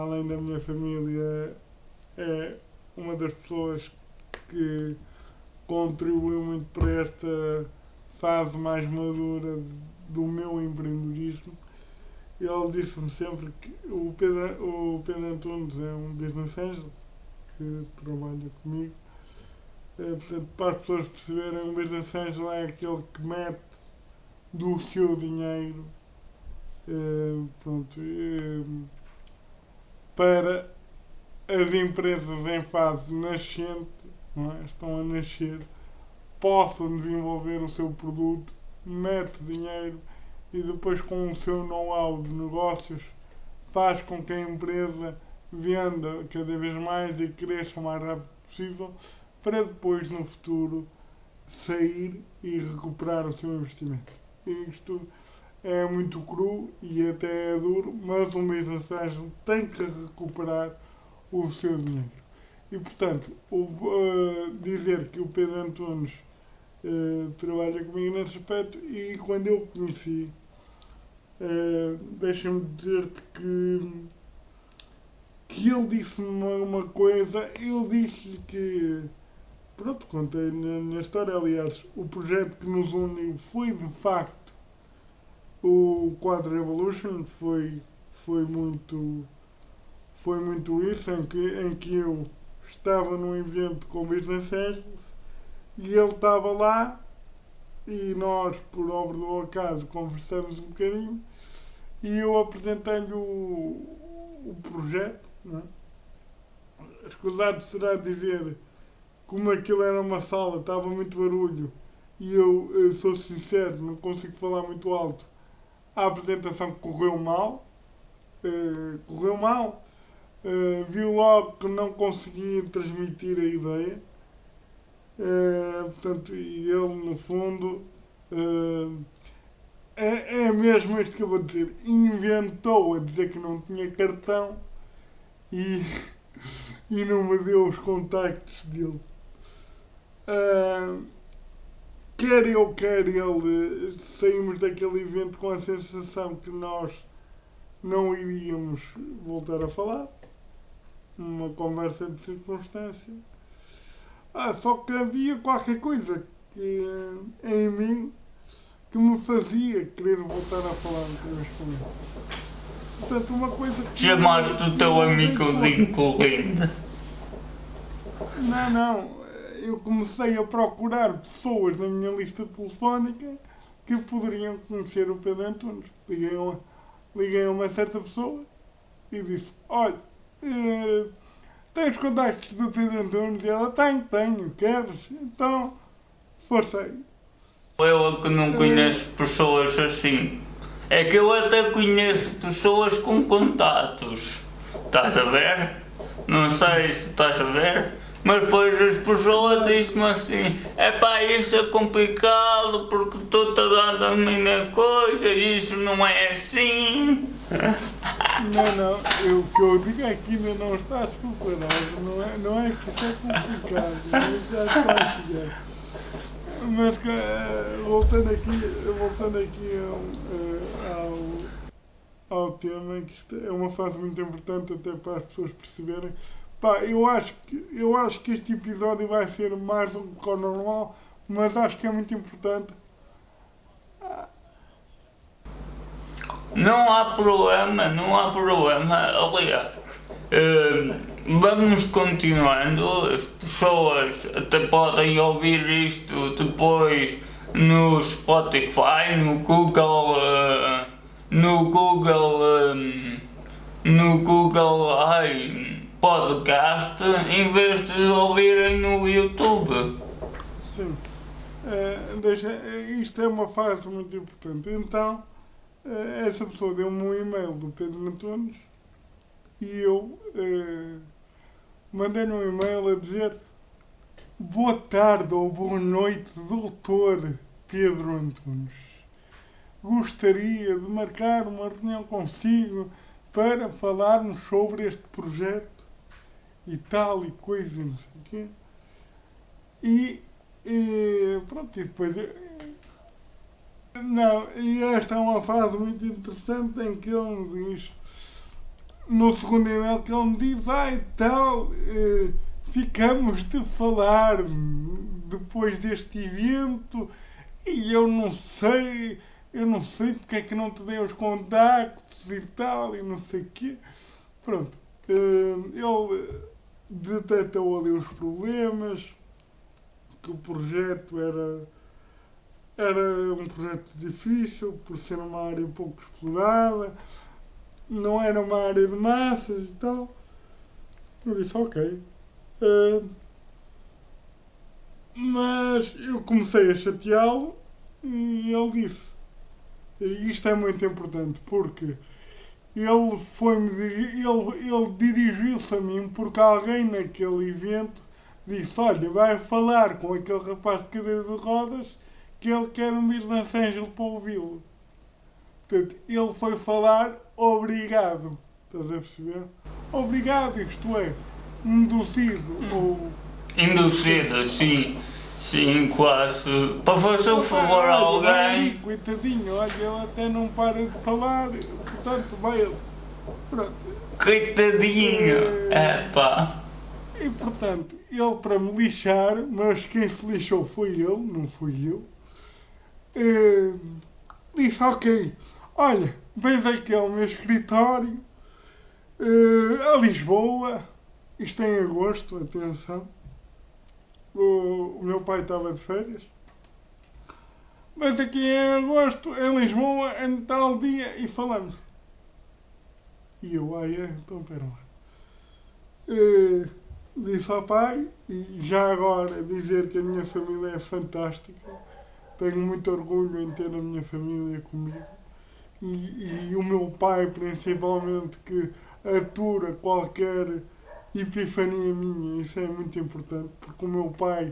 Além da minha família, é uma das pessoas que contribuiu muito para esta fase mais madura do meu empreendedorismo. Ele disse-me sempre que o Pedro Antunes é um business angel que trabalha comigo. Portanto, para as pessoas perceberem, um business angel é aquele que mete do seu dinheiro para as empresas em fase nascente, não é? Estão a nascer, possam desenvolver o seu produto, mete dinheiro e depois com o seu know-how de negócios faz com que a empresa venda cada vez mais e cresça o mais rápido possível para depois no futuro sair e recuperar o seu investimento. Isto é muito cru e até é duro, mas um business angel tem que recuperar o seu dinheiro. E portanto, dizer que o Pedro Antunes trabalha comigo nesse aspecto, e quando eu o conheci, deixa-me dizer-te que ele disse-me uma coisa, eu disse-lhe que, pronto, contei na minha história, aliás, o projeto que nos uniu foi de facto o Quad Revolution, foi muito isso, em que eu estava num evento com business angels e ele estava lá e nós, por obra do acaso, conversamos um bocadinho e eu apresentei-lhe o projeto, não é? Escusado será dizer, como aquilo era uma sala, estava muito barulho e eu sou sincero, não consigo falar muito alto, a apresentação correu mal, viu logo que não conseguia transmitir a ideia, portanto, e ele no fundo é mesmo isto que eu vou dizer, inventou a dizer que não tinha cartão e não me deu os contactos dele. Quer eu, quer ele, saímos daquele evento com a sensação que nós não iríamos voltar a falar, uma conversa de circunstância. Só que havia qualquer coisa que, em mim que me fazia querer voltar a falar outra vez com ele. Portanto, uma coisa que... Chamaste o teu amigo Lincoln Lind. Não. Eu comecei a procurar pessoas na minha lista telefónica que poderiam conhecer o Pedro Antunes. Liguei a uma certa pessoa e disse, olha, tens contactos do Pedro Antunes? E ela, tenho, queres? Então, força aí. Eu que não conheço pessoas assim. É que eu até conheço pessoas com contatos. Estás a ver? Não sei se estás a ver. Mas depois as pessoas dizem-me assim, epá, isso é complicado porque tu te dando a minha coisa, isso não é assim. Não, o que eu digo é que ainda não estás preparado, não é que isso é complicado, mas já está a chegar. Mas voltando aqui ao tema, que isto é uma fase muito importante até para as pessoas perceberem. Pá, eu acho que este episódio vai ser mais do que o normal, mas acho que é muito importante. Não há problema. Aliás, vamos continuando. As pessoas até podem ouvir isto depois no Spotify, no Google, Podcast, em vez de ouvirem no YouTube. Sim, isto é uma fase muito importante. Então, essa pessoa deu-me um e-mail do Pedro Antunes e eu mandei-lhe um e-mail a dizer: boa tarde ou boa noite, doutor Pedro Antunes. Gostaria de marcar uma reunião consigo para falarmos sobre este projeto e tal e coisa, não sei o quê. E pronto, e depois... e esta é uma fase muito interessante em que ele me diz, no segundo e-mail, que ele me diz, ficamos de falar depois deste evento e eu não sei porque é que não te dei os contactos e tal, e não sei o quê. Pronto, ele detectou ali os problemas, que o projeto era um projeto difícil, por ser uma área pouco explorada, não era uma área de massas e tal. Eu disse, ok. Mas eu comecei a chateá-lo e ele disse, e isto é muito importante, porque ele dirigiu-se a mim porque alguém naquele evento disse, olha, vai falar com aquele rapaz de cadeira de rodas que ele quer um Business Angel para ouvi-lo. Portanto, ele foi falar obrigado. Estás a perceber? Obrigado, isto é, induzido ou... Induzido, sim. Sim, quase. Para fazer um favor a alguém. Coitadinho, olha, ele até não para de falar, portanto, vai ele. Pronto. Coitadinho. Epá. E portanto, ele para me lixar, mas quem se lixou foi ele, não fui eu, disse, ok, olha, vens aqui ao meu escritório, a Lisboa, isto é em agosto, atenção, o meu pai estava de férias, mas aqui em agosto, em Lisboa, em tal dia, e falamos. E eu, então espera lá. Disse ao pai, e já agora dizer que a minha família é fantástica, tenho muito orgulho em ter a minha família comigo, e o meu pai principalmente, que atura qualquer epifania minha, isso é muito importante, porque o meu pai,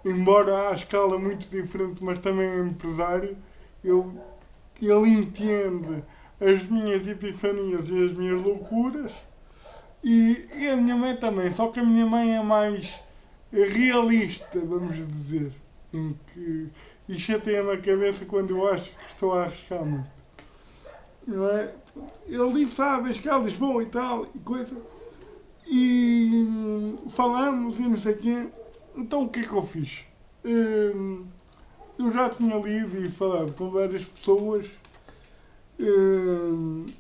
embora à escala muito diferente, mas também é empresário, ele entende as minhas epifanias e as minhas loucuras, e a minha mãe também, só que a minha mãe é mais realista, vamos dizer, em que e chateia-me a cabeça quando eu acho que estou a arriscar muito. Não é? Ele disse, vens cá a Lisboa e tal, e coisa, e falamos e não sei o quê. Então o que é que eu fiz? Eu já tinha lido e falado com várias pessoas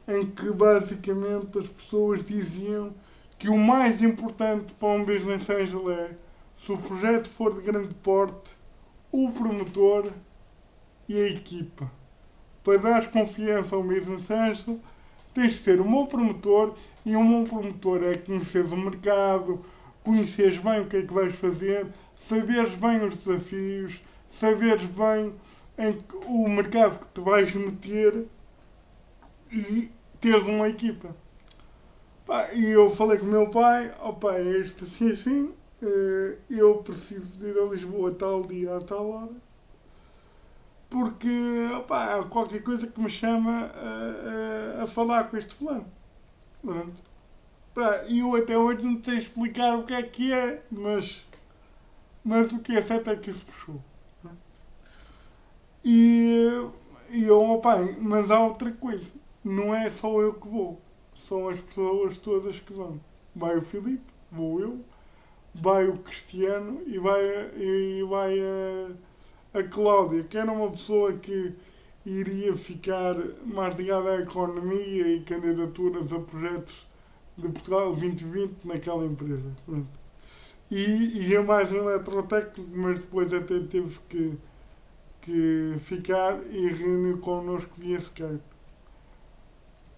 em que basicamente as pessoas diziam que o mais importante para um business angel é, se o projeto for de grande porte, o promotor e a equipa. Para dar confiança ao business angel, tens de ser um bom promotor, e um bom promotor é conheceres o mercado, conheceres bem o que é que vais fazer, saberes bem os desafios, saberes bem o mercado que te vais meter, e teres uma equipa. Pá, e eu falei com o meu pai, ó pai, é isto assim assim, eu preciso de ir a Lisboa a tal dia, a tal hora, porque opá, há qualquer coisa que me chama a falar com este fulano. Pronto. Pá, e eu até hoje não sei explicar o que é, mas o que é certo é que isso puxou. E, e eu, opá, mas há outra coisa, não é só eu que vou, são as pessoas todas que vão. Vai o Filipe, vou eu, vai o Cristiano e vai a Cláudia, que era uma pessoa que iria ficar mais ligada à economia e candidaturas a projetos de Portugal 2020 naquela empresa. Pronto. E ia mais um eletrotécnico, mas depois até teve que ficar e reuniu connosco via Skype.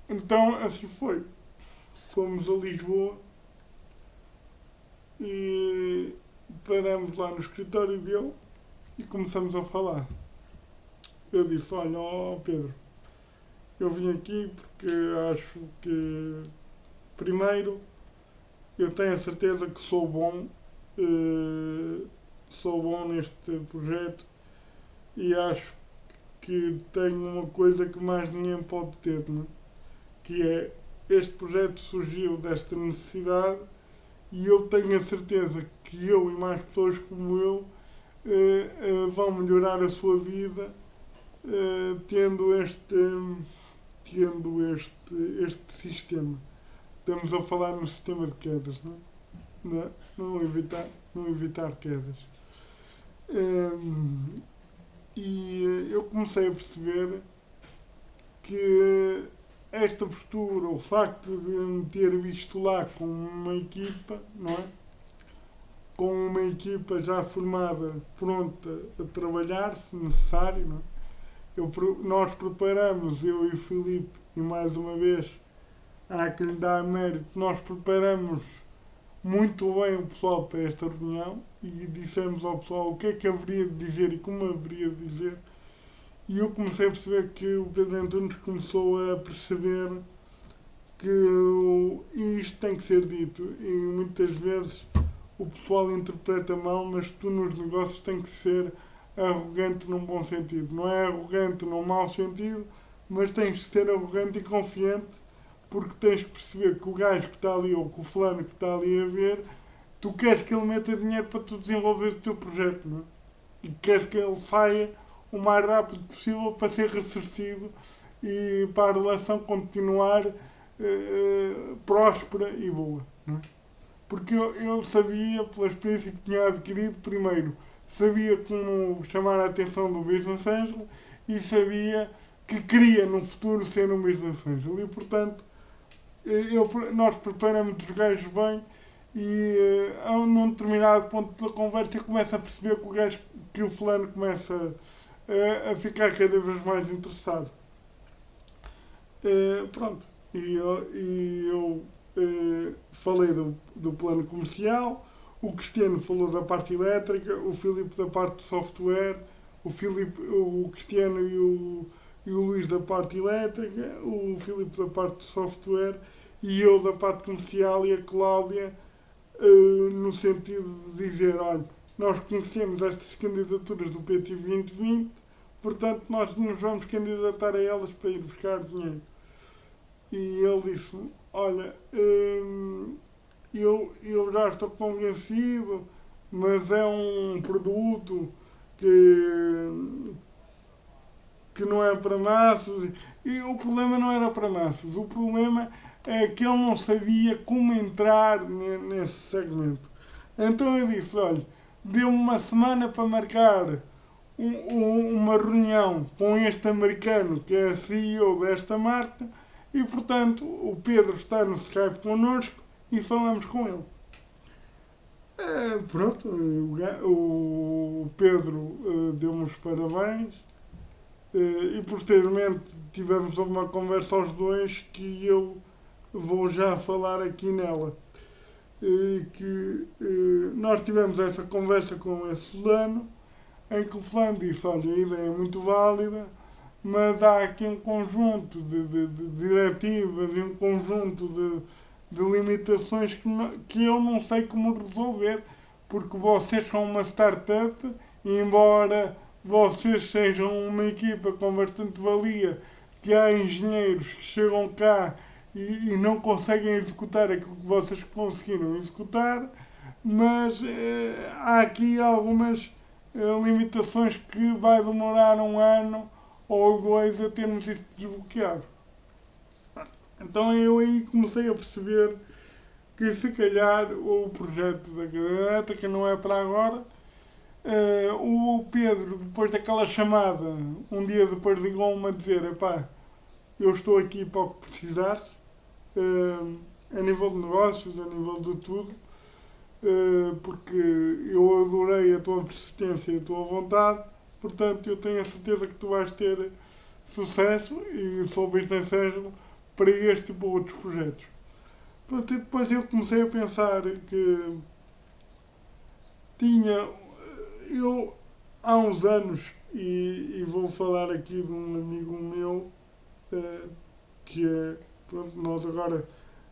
Então assim foi. Fomos a Lisboa e paramos lá no escritório dele e começamos a falar. Eu disse, olha, ó Pedro, eu vim aqui porque acho que, primeiro, eu tenho a certeza que sou bom neste projeto e acho que tenho uma coisa que mais ninguém pode ter, não é? Que é, este projeto surgiu desta necessidade e eu tenho a certeza que eu e mais pessoas como eu vão melhorar a sua vida tendo este sistema. Estamos a falar no sistema de quedas, não é? Não evitar quedas. E eu comecei a perceber que esta postura, o facto de me ter visto lá com uma equipa, não é? Com uma equipa já formada, pronta a trabalhar, se necessário, não é? Nós preparamos, eu e o Filipe, e mais uma vez, há que lhe dar mérito, nós preparamos muito bem o pessoal para esta reunião e dissemos ao pessoal o que é que haveria de dizer e como haveria de dizer. E eu comecei a perceber que o Pedro Antunes começou a perceber que isto tem que ser dito. E muitas vezes o pessoal interpreta mal, mas tu nos negócios tem que ser arrogante num bom sentido. Não é arrogante num mau sentido, mas tens de ser arrogante e confiante, porque tens que perceber que o gajo que está ali, ou que o fulano que está ali a ver, tu queres que ele meta dinheiro para tu desenvolver o teu projeto, não é? E queres que ele saia o mais rápido possível para ser ressarcido e para a relação continuar próspera e boa, não é? Porque eu sabia, pela experiência que tinha adquirido, primeiro, sabia como chamar a atenção do Business Angel e sabia que queria no futuro ser um Business Angel. E, portanto, nós preparamos os gajos bem e num determinado ponto da conversa começa a perceber que o fulano começa a ficar cada vez mais interessado. Pronto. E eu falei do plano comercial, o Cristiano falou da parte elétrica, o Filipe da parte de software, o Cristiano e o Luís da parte elétrica, o Filipe da parte de software e eu da parte comercial e a Cláudia no sentido de dizer, olha, nós conhecemos estas candidaturas do PT 2020, portanto nós nos vamos candidatar a elas para ir buscar dinheiro. E ele disse-me, olha, eu já estou convencido, mas é um produto que não é para massas. E o problema não era para massas, o problema é que ele não sabia como entrar nesse segmento. Então eu disse, olha, deu-me uma semana para marcar uma reunião com este americano que é a CEO desta marca e, portanto, o Pedro está no Skype connosco e falamos com ele. Pronto, o Pedro deu-me os parabéns e posteriormente tivemos uma conversa aos dois que eu vou já falar aqui nela. Nós tivemos essa conversa com esse fulano, em que o fulano disse, olha, a ideia é muito válida, mas há aqui um conjunto de diretivas e um conjunto de limitações que eu não sei como resolver, porque vocês são uma startup e embora vocês sejam uma equipa com bastante valia, que há engenheiros que chegam cá e não conseguem executar aquilo que vocês conseguiram executar, mas há aqui algumas limitações que vai demorar 1 ano ou 2 a termos isto desbloqueado. Então eu aí comecei a perceber que se calhar o projeto da cadeira elétrica não é para agora. O Pedro, depois daquela chamada, um dia depois ligou-me a dizer: epá, eu estou aqui para o que precisares, a nível de negócios, a nível de tudo, porque eu adorei a tua persistência e a tua vontade, portanto eu tenho a certeza que tu vais ter sucesso e sou bem sincero para este e para outros projetos. Portanto, e depois eu comecei a pensar que eu há uns anos, e vou falar aqui de um amigo meu, que é, pronto, nós agora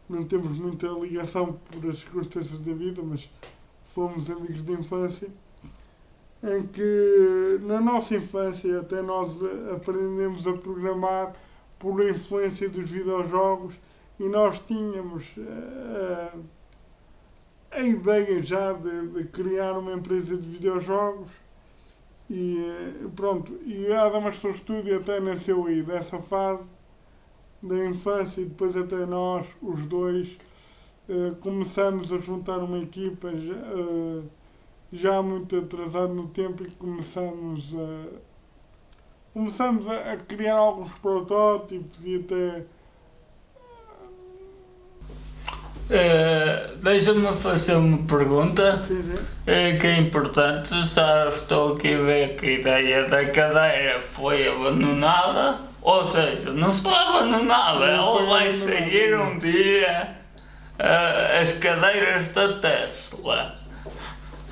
não temos muita ligação por as circunstâncias da vida, mas fomos amigos de infância, em que na nossa infância até nós aprendemos a programar por influência dos videojogos e nós tínhamos a ideia já de criar uma empresa de videojogos e pronto, e a Adamastor Studio até nasceu aí, dessa fase da infância, e depois até nós, os dois, começamos a juntar uma equipa já muito atrasado no tempo e começamos a criar alguns protótipos e até... Deixa-me fazer uma pergunta. Sim, sim. Que é importante. Já estou aqui a ver que a ideia da cadeira foi abandonada, ou seja, não está abandonada, ela vai sair um dia. As cadeiras da Tesla,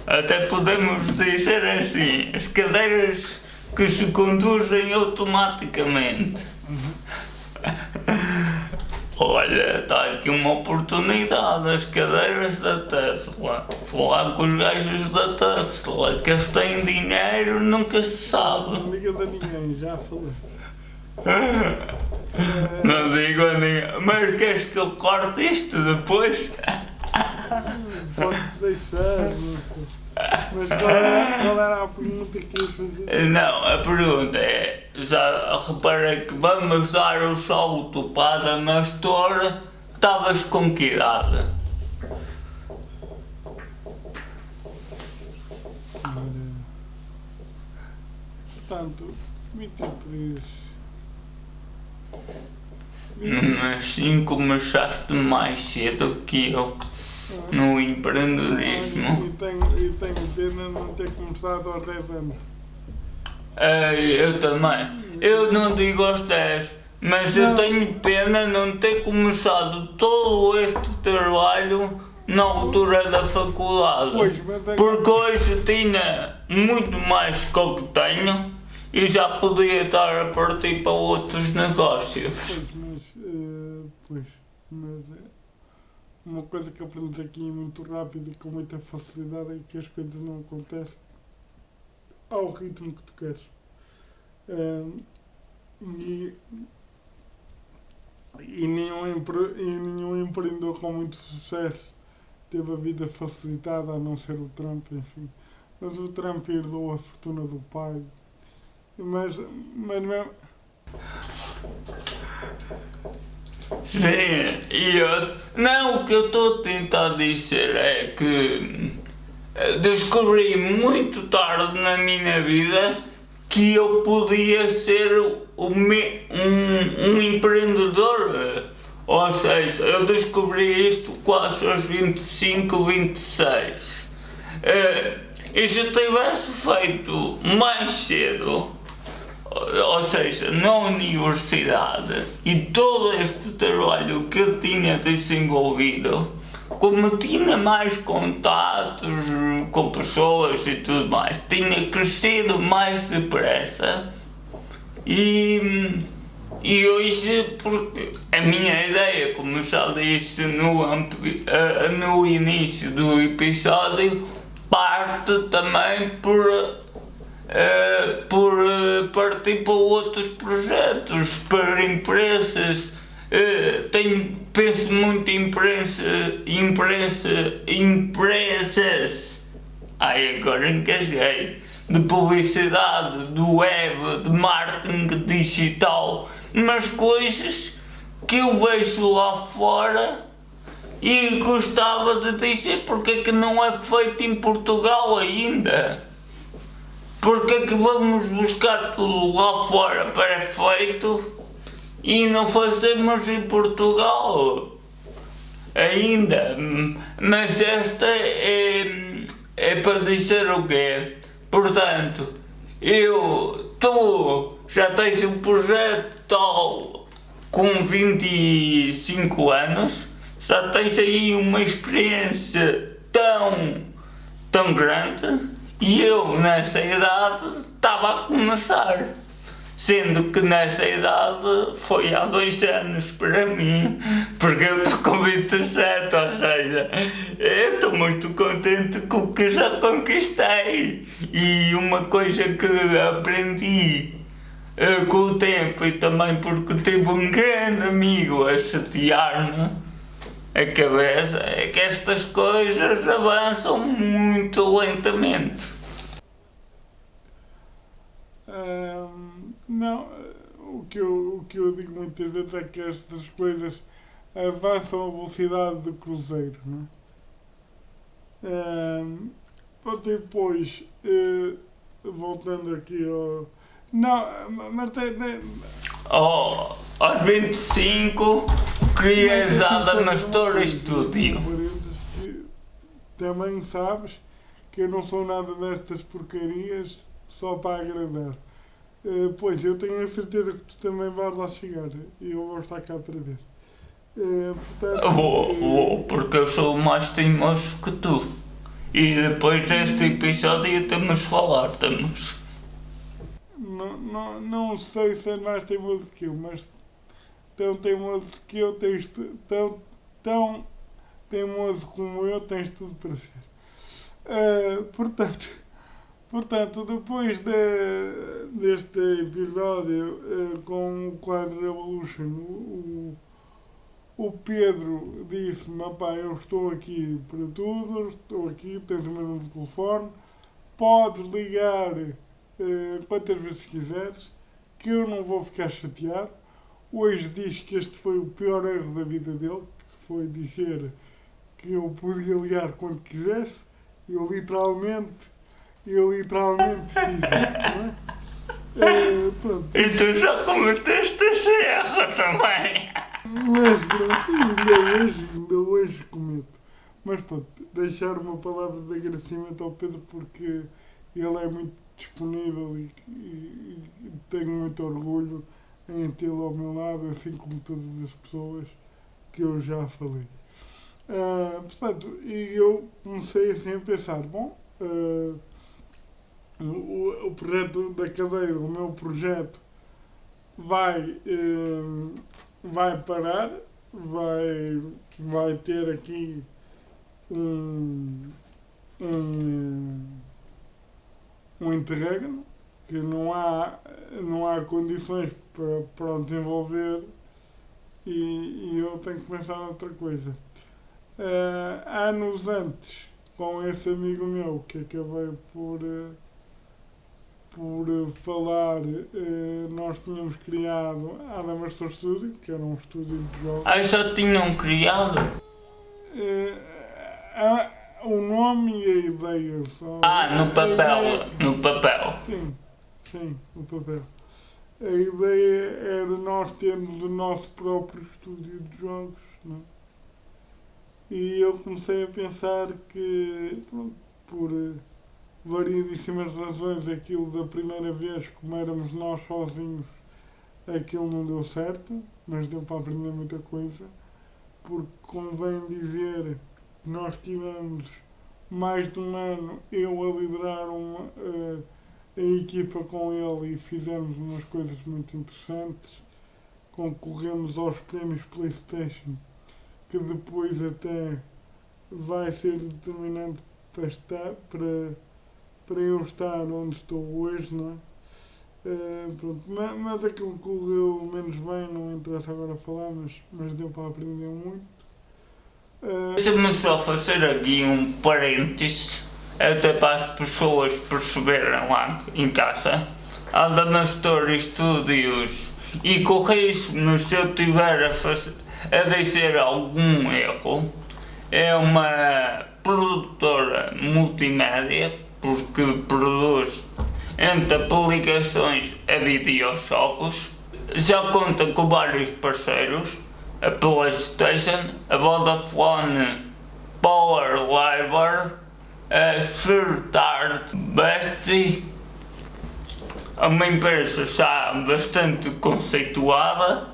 até podemos dizer assim, as cadeiras que se conduzem automaticamente. Olha, está aqui uma oportunidade, as cadeiras da Tesla. Falar com os gajos da Tesla, que eles têm dinheiro, nunca se sabe. Não digas a ninguém, já falei. Não digo a ninguém, mas queres que eu corte isto depois? Podes deixar, não sei. Mas qual era a pergunta que ias fazer? Não, a pergunta é, já reparei que vamos dar o salto para a Adamastor, estavas com que idade? Portanto, 23. Mas sim, começaste mais cedo que eu no empreendedorismo. E tenho pena de não ter começado aos 10 anos. Eu também. Eu não digo aos 10, mas eu tenho pena de não ter começado todo este trabalho na altura da faculdade. Pois, mas é que... Porque hoje tinha muito mais que o que tenho e já podia estar a partir para outros negócios. Mas uma coisa que aprendes aqui muito rápido e com muita facilidade é que as coisas não acontecem ao ritmo que tu queres. E nenhum empreendedor com muito sucesso teve a vida facilitada, a não ser o Trump, enfim. Mas o Trump herdou a fortuna do pai. Mas mesmo... Sim, e o que eu estou a tentar dizer é que descobri muito tarde na minha vida que eu podia ser um empreendedor. Ou seja, eu descobri isto quase aos 25, 26. E se tivesse feito mais cedo, ou seja, na universidade, e todo este trabalho que eu tinha desenvolvido, como tinha mais contatos com pessoas e tudo mais, tinha crescido mais depressa, E, e hoje, porque a minha ideia, como eu já disse no início do episódio, parte também por partir para outros projetos, para empresas. Penso muito em empresas. Ai, agora engasguei. De publicidade, do web, de marketing digital, mas coisas que eu vejo lá fora e gostava de dizer porque é que não é feito em Portugal ainda. Porque é que vamos buscar tudo lá fora perfeito e não fazemos em Portugal ainda? Mas esta é para dizer o quê? Portanto, tu já tens um projeto tal com 25 anos, já tens aí uma experiência tão grande, e eu nessa idade estava a começar. Sendo que nessa idade foi há 2 anos para mim, porque eu estou com 27, ou seja, eu estou muito contente com o que já conquistei. E uma coisa que aprendi com o tempo, e também porque tive um grande amigo a chatear-me a cabeça, é que estas coisas avançam muito lentamente. Não, o que eu digo muitas vezes é que estas coisas avançam a velocidade do cruzeiro, não é? Pronto, e depois, voltando aqui ao... Não, mas Aos 25, crias Adam Story Studio. Que também sabes que eu não sou nada destas porcarias só para agradar. Pois, eu tenho a certeza que tu também vais lá chegar e eu vou estar cá para ver. Portanto, Vou, porque eu sou mais teimoso que tu. E depois deste episódio temos de falar, temos. Não sei se é mais teimoso que eu, mas tão teimoso que eu tens tão teimoso como eu tens tudo para ser. Portanto, depois deste episódio com o Quadro Revolution, o Pedro disse-me: pá, eu estou aqui para tudo, estou aqui, tens o meu número de telefone, podes ligar quantas vezes quiseres, que eu não vou ficar chateado. Hoje diz que este foi o pior erro da vida dele, que foi dizer que eu podia ligar quando quisesse. Eu literalmente fiz isso, não é? Pronto. E tu já cometeste esse erro também. Mas pronto, ainda hoje cometo. Mas pronto, deixar uma palavra de agradecimento ao Pedro, porque ele é muito disponível e tenho muito orgulho em tê-lo ao meu lado, assim como todas as pessoas que eu já falei. Portanto, e eu comecei assim a pensar, bom, o projeto da cadeira, o meu projeto vai parar, vai ter aqui um interregno, que não há condições para o desenvolver, e eu tenho que pensar noutra coisa. Anos antes, com esse amigo meu que acabei por falar, nós tínhamos criado a Adamastor Studio, que era um estúdio de jogos. Já tinham criado? O nome e a ideia só. No papel. Sim, no papel. A ideia era nós termos o nosso próprio estúdio de jogos, não é? E eu comecei a pensar que, pronto, por variedíssimas razões, aquilo da primeira vez, como éramos nós sozinhos, aquilo não deu certo, mas deu para aprender muita coisa, porque convém dizer que nós tivemos mais de um ano eu a liderar em equipa com ele e fizemos umas coisas muito interessantes. Concorremos aos prémios PlayStation, que depois até vai ser determinante para eu estar onde estou hoje, não é? Pronto, mas aquilo correu menos bem, não interessa agora falar, mas deu para aprender muito. Deixa-me só fazer aqui um parênteses, até para as pessoas perceberem lá em casa. Aldamastory Studios, e corrige-me se eu tiver a dizer algum erro, é uma produtora multimédia, porque produz entre aplicações a videojogos, já conta com vários parceiros, a PlayStation, a Vodafone Power Library, a Third Betty, uma empresa já bastante conceituada.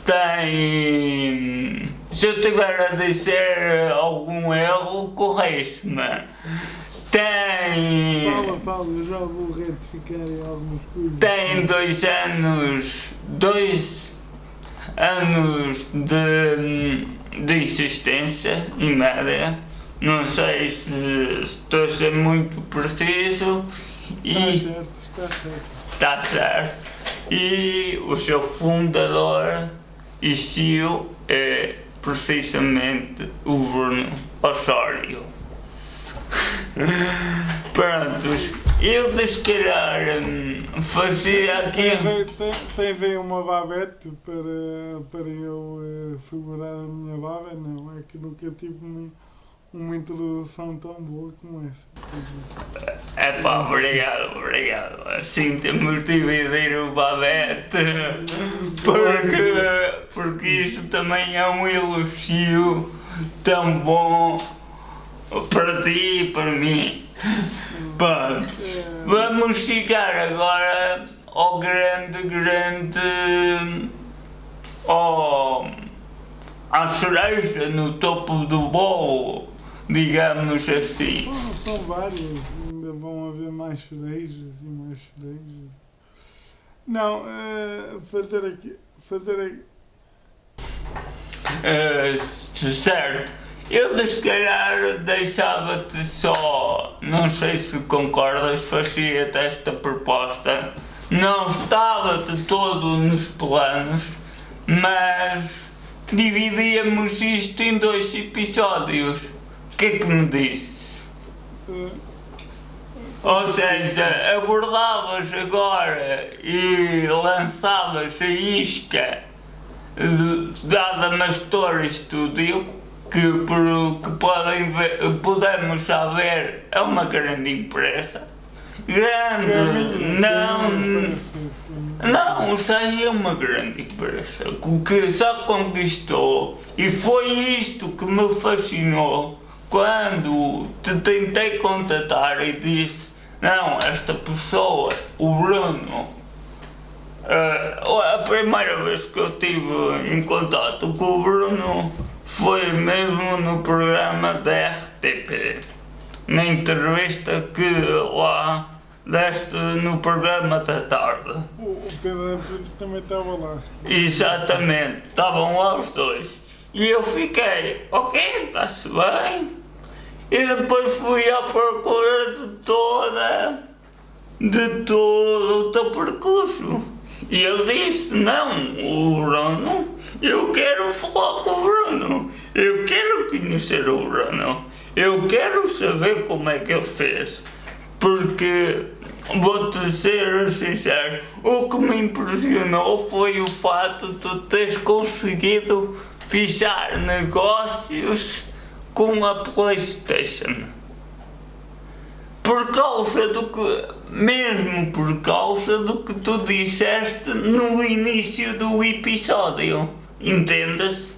Tem... Se eu tiver a dizer algum erro, corrige-me. Tem... Fala, eu já vou retificar em algumas coisas. Tem 2 anos de existência, em média. Não sei se estou a ser muito preciso. Está certo. Está certo. E o seu fundador e CEO é precisamente o Bruno Osório. Prontos, eu se calhar fazia aqui... Tens aí uma babete para eu segurar a minha baba? Não, é que nunca tive uma introdução tão boa como essa. Epá, obrigado. Assim temos de dividir o babete, porque isto também é um elogio tão bom para ti e para mim. Bom, vamos chegar agora ao à cereja no topo do bolo, digamos assim. São várias, ainda vão haver mais cerejas e mais cerejas. Não, fazer aqui. Certo. Eu se calhar deixava-te só, não sei se concordas, fazia-te esta proposta. Não estava de todo nos planos, mas dividíamos isto em 2 episódios. O que é que me dizes? Ou seja, abordavas agora e lançavas a isca da Adamastor Studio, que podemos já ver é uma grande empresa. Não, já é uma grande empresa que já conquistou, e foi isto que me fascinou quando te tentei contatar e disse: não, esta pessoa, o Bruno, a primeira vez que eu estive em contato com o Bruno foi mesmo no programa da RTP, na entrevista que lá deste no programa da tarde. O Pedro Antunes também estava lá. Exatamente, estavam lá os dois. E eu fiquei, ok, está-se bem. E depois fui à procura de todo o teu percurso. E ele disse: não, o Bruno, eu quero falar com o Bruno, eu quero conhecer o Bruno, eu quero saber como é que ele fez. Porque, vou-te ser sincero, o que me impressionou foi o fato de tu teres conseguido fechar negócios com a PlayStation. Por causa do que tu disseste no início do episódio, entendes?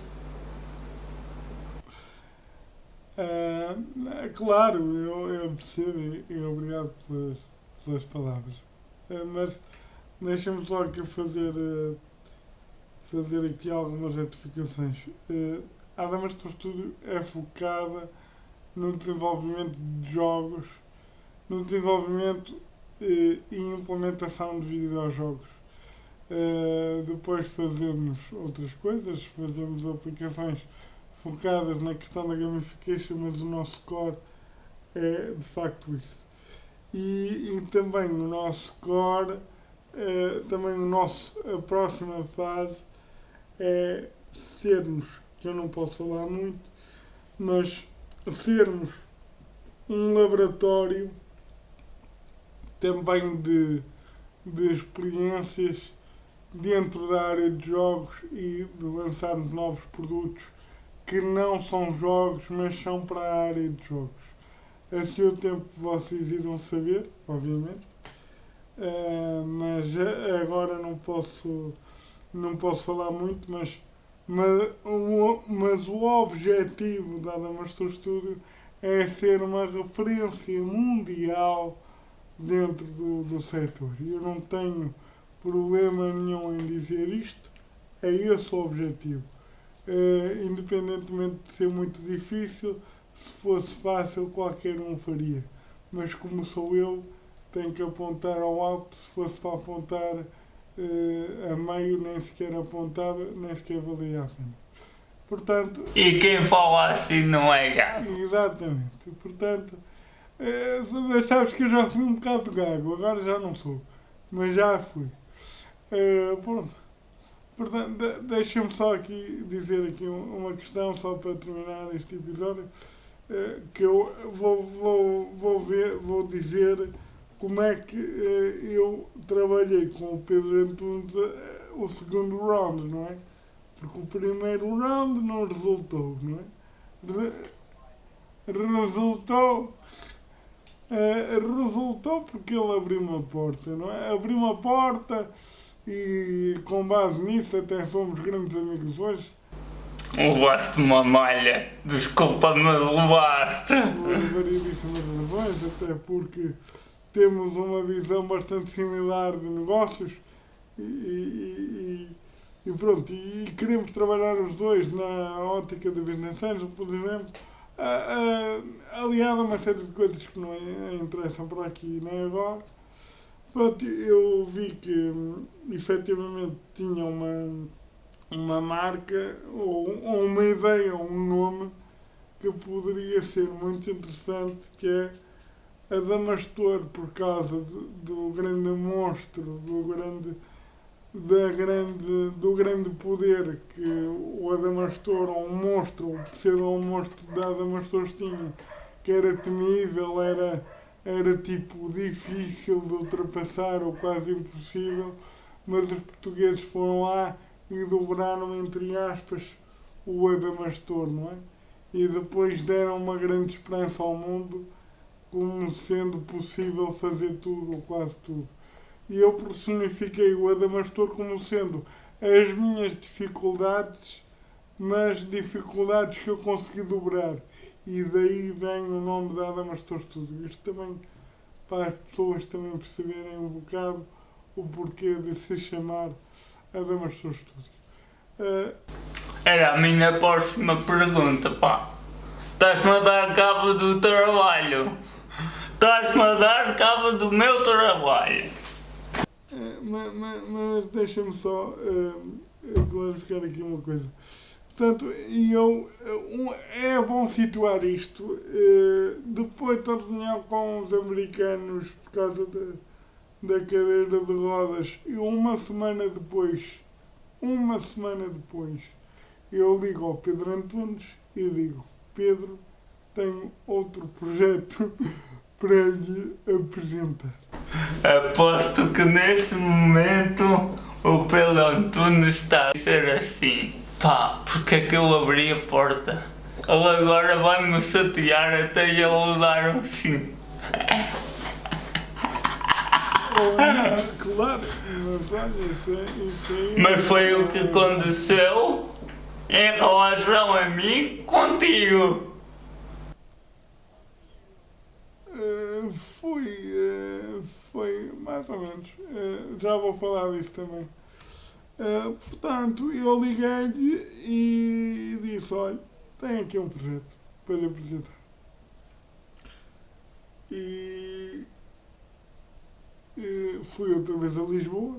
Claro, eu percebo e obrigado pelas palavras. Mas deixa-me só aqui fazer aqui algumas retificações. A Adamastor Studio é focada no desenvolvimento de jogos, no desenvolvimento e implementação de videojogos. Depois fazemos outras coisas, fazemos aplicações focadas na questão da gamification, mas o nosso core é de facto isso. E também o nosso core, a próxima fase é sermos, que eu não posso falar muito, mas sermos um laboratório também de experiências dentro da área de jogos e de lançarmos novos produtos que não são jogos, mas são para a área de jogos. A seu tempo vocês irão saber, obviamente, mas agora não posso falar muito, mas o objetivo da Adamastor Studio é ser uma referência mundial dentro do setor. Eu não tenho problema nenhum em dizer isto, é esse o objetivo. Independentemente de ser muito difícil, se fosse fácil qualquer um faria. Mas como sou eu, tenho que apontar ao alto. Se fosse para apontar a meio, nem sequer apontava, nem sequer valia a pena. Portanto, E quem fala assim não é gago. exatamente. Portanto, mas sabes que eu já fui um bocado gago, agora já não sou, mas já fui. Pronto. Portanto, deixa-me só aqui dizer aqui uma questão, só para terminar este episódio, que eu vou dizer como é que eu trabalhei com o Pedro Antunes o segundo round, não é? Porque o primeiro round não resultou, não é? Resultou porque ele abriu uma porta, não é? Abriu uma porta e com base nisso até somos grandes amigos hoje. Levaste uma malha. Desculpa-me, levaste. Por variedíssimas razões, até porque temos uma visão bastante similar de negócios e pronto, e queremos trabalhar os dois na ótica de business angel, por exemplo, aliado a uma série de coisas que não interessam para aqui nem agora. Pronto, eu vi que efetivamente tinha uma marca ou uma ideia, ou um nome que poderia ser muito interessante, que é a Adamastor, por causa do grande monstro, do grande poder que o Adamastor, ou um monstro, o pseudo-monstro da Adamastor tinha, que era temível, era tipo difícil de ultrapassar ou quase impossível, mas os portugueses foram lá e dobraram, entre aspas, o Adamastor, não é? E depois deram uma grande esperança ao mundo, como sendo possível fazer tudo, ou quase tudo. E eu personifiquei o Adamastor como sendo as minhas dificuldades, mas dificuldades que eu consegui dobrar. E daí vem o nome da Adamastor Studio. Isto também, para as pessoas também perceberem um bocado o porquê de se chamar Adamastor Studio. Era a minha próxima pergunta, pá. Estás-me a dar cabo do trabalho. Estás-me a dar cabo do meu trabalho. Mas deixa-me só clarificar aqui uma coisa. Portanto, é bom situar isto. Depois da reunião com os americanos por causa da cadeira de rodas, e uma semana depois, eu ligo ao Pedro Antunes e digo: Pedro, tenho outro projeto para lhe apresentar. Aposto que neste momento o Pedro Antunes está a dizer assim: pá, porque é que eu abri a porta? Ele agora vai-me chatear até ele dar um sim. Claro, mas olha, isso é Mas foi o que aconteceu em relação a mim contigo. Foi mais ou menos. Já vou falar disso também. Portanto, eu liguei-lhe e disse: olha, tenho aqui um projeto para lhe apresentar. E fui outra vez a Lisboa,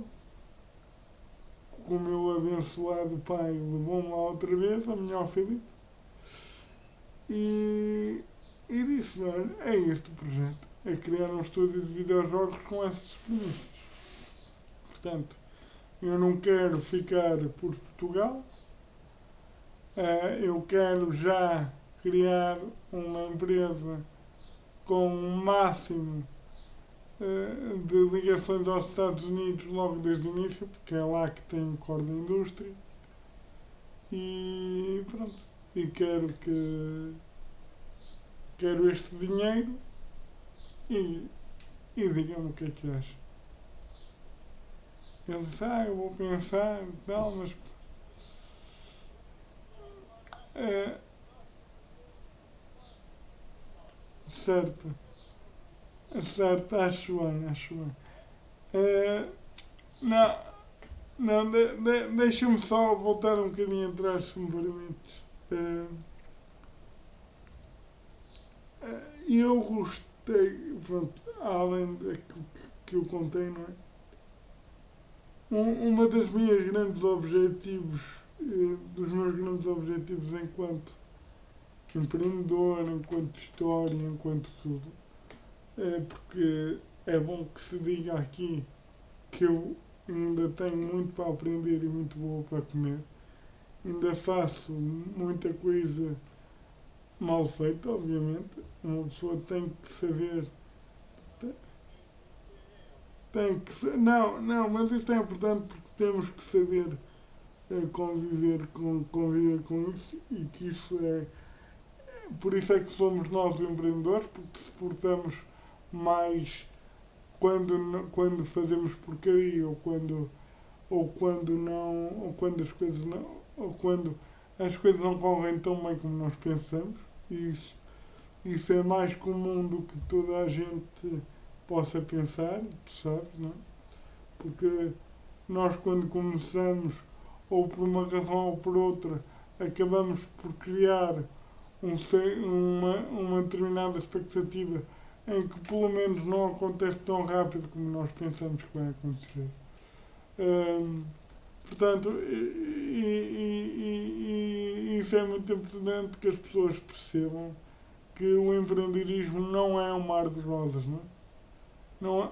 com o meu abençoado pai levou-me lá outra vez, a minha ao Filipe, e disse, olha, é este o projeto, é criar um estúdio de videojogos com essas premissas. Portanto, eu não quero ficar por Portugal, eu quero já criar uma empresa com um máximo de ligações aos Estados Unidos logo desde o início, porque é lá que tem o core da indústria. E pronto. E quero este dinheiro e diga-me o que é que acha. Ele disse, eu vou pensar e tal, mas certo, acho bem. Não, deixa-me só voltar um bocadinho atrás, se me permites. Eu gostei, pronto, além daquilo que eu contei, não é? Uma das minhas grandes objetivos, dos meus grandes objetivos enquanto empreendedor, enquanto história, enquanto tudo, é porque é bom que se diga aqui que eu ainda tenho muito para aprender e muito boa para comer. Ainda faço muita coisa mal feita, obviamente. Uma pessoa tem que saber. Não, mas isto é importante porque temos que saber conviver com isso e que isso é. Por isso é que somos nós empreendedores, porque suportamos mais quando fazemos porcaria ou quando as coisas não correm tão bem como nós pensamos. E isso é mais comum do que toda a gente possa pensar, tu sabes, não é? Porque nós quando começamos, ou por uma razão ou por outra, acabamos por criar uma determinada expectativa em que pelo menos não acontece tão rápido como nós pensamos que vai acontecer. Portanto, isso é muito importante que as pessoas percebam que o empreendedorismo não é um mar de rosas, não é? Não é?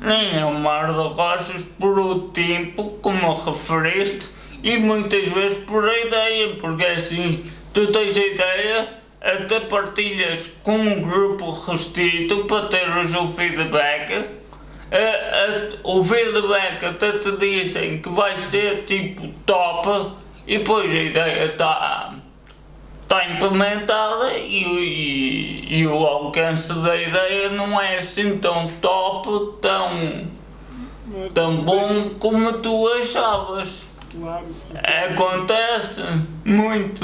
Nem é um mar de rosas por o tempo, como referiste, e muitas vezes por a ideia, porque assim, tu tens a ideia, até partilhas com um grupo restrito para teres o feedback. O feedback até te dizem que vai ser tipo top e depois a ideia está implementada e o alcance da ideia não é assim tão top, tão bom como tu achavas. Claro. Acontece muito.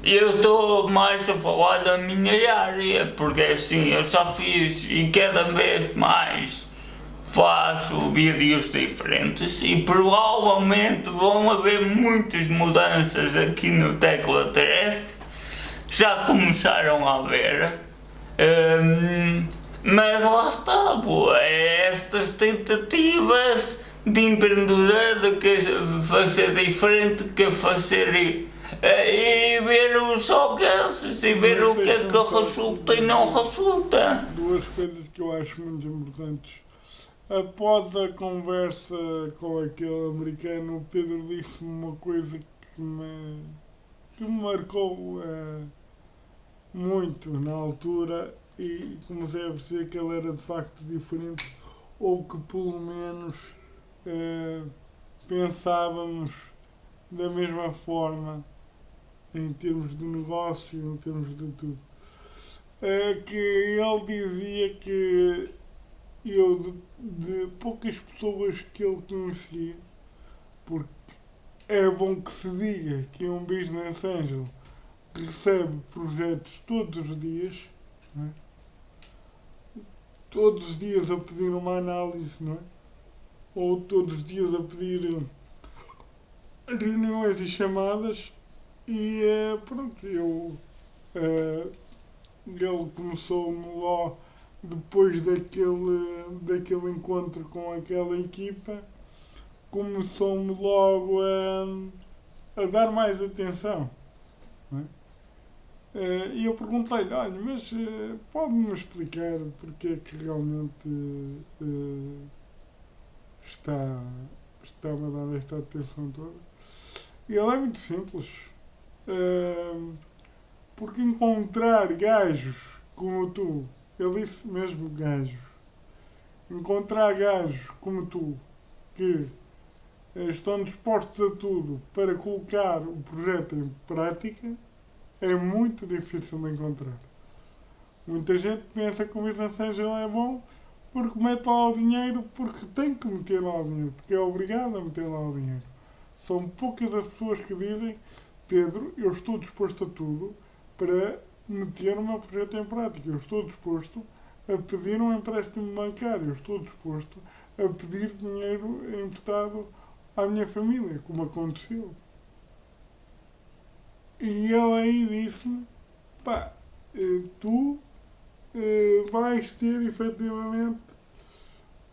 Eu estou mais a falar da minha área, porque assim eu já fiz e cada vez mais faço vídeos diferentes e provavelmente vão haver muitas mudanças aqui no Tecla 3. Já começaram a haver. Mas lá está, é estas tentativas de empreendedor que fazer diferente, que fazer e ver os alcances e ver o que é que resulta e não resulta. Duas coisas que eu acho muito importantes. Após a conversa com aquele americano, o Pedro disse-me uma coisa que me marcou muito na altura e comecei a perceber que ele era de facto diferente, ou que pelo menos pensávamos da mesma forma em termos de negócio, em termos de tudo. Que ele dizia que eu, de poucas pessoas que ele conhecia, porque é bom que se diga que um business angel recebe projetos todos os dias, não é? Todos os dias a pedir uma análise, não é? Ou todos os dias a pedir reuniões e chamadas, e pronto, ele começou-me depois daquele encontro com aquela equipa, começou-me logo a dar mais atenção. Não é? E eu perguntei-lhe, olha, mas pode-me explicar porque é que realmente está-me a dar esta atenção toda? E ele é muito simples. Porque encontrar gajos como tu, ele disse mesmo gajos, encontrar gajos como tu que estão dispostos a tudo para colocar o projeto em prática é muito difícil de encontrar. Muita gente pensa que o Business Angel é bom porque mete lá o dinheiro, porque tem que meter lá o dinheiro, porque é obrigado a meter lá o dinheiro. São poucas as pessoas que dizem, Pedro, eu estou disposto a tudo para meter o meu projeto em prática. Eu estou disposto a pedir um empréstimo bancário. Eu estou disposto a pedir dinheiro emprestado à minha família, como aconteceu. E ele aí disse-me, pá, tu vais ter efetivamente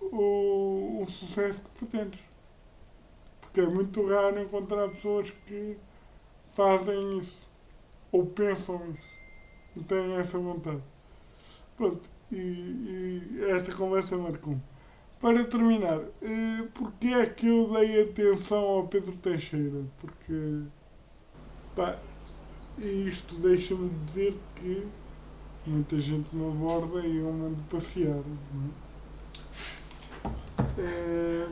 o sucesso que pretendes. Porque é muito raro encontrar pessoas que fazem isso, ou pensam isso, e têm essa vontade. Pronto, e esta conversa marcou-me. Para terminar, porque é que eu dei atenção ao Pedro Teixeira? Porque, pá, isto deixa-me dizer que muita gente me aborda e eu mando passear. Não é?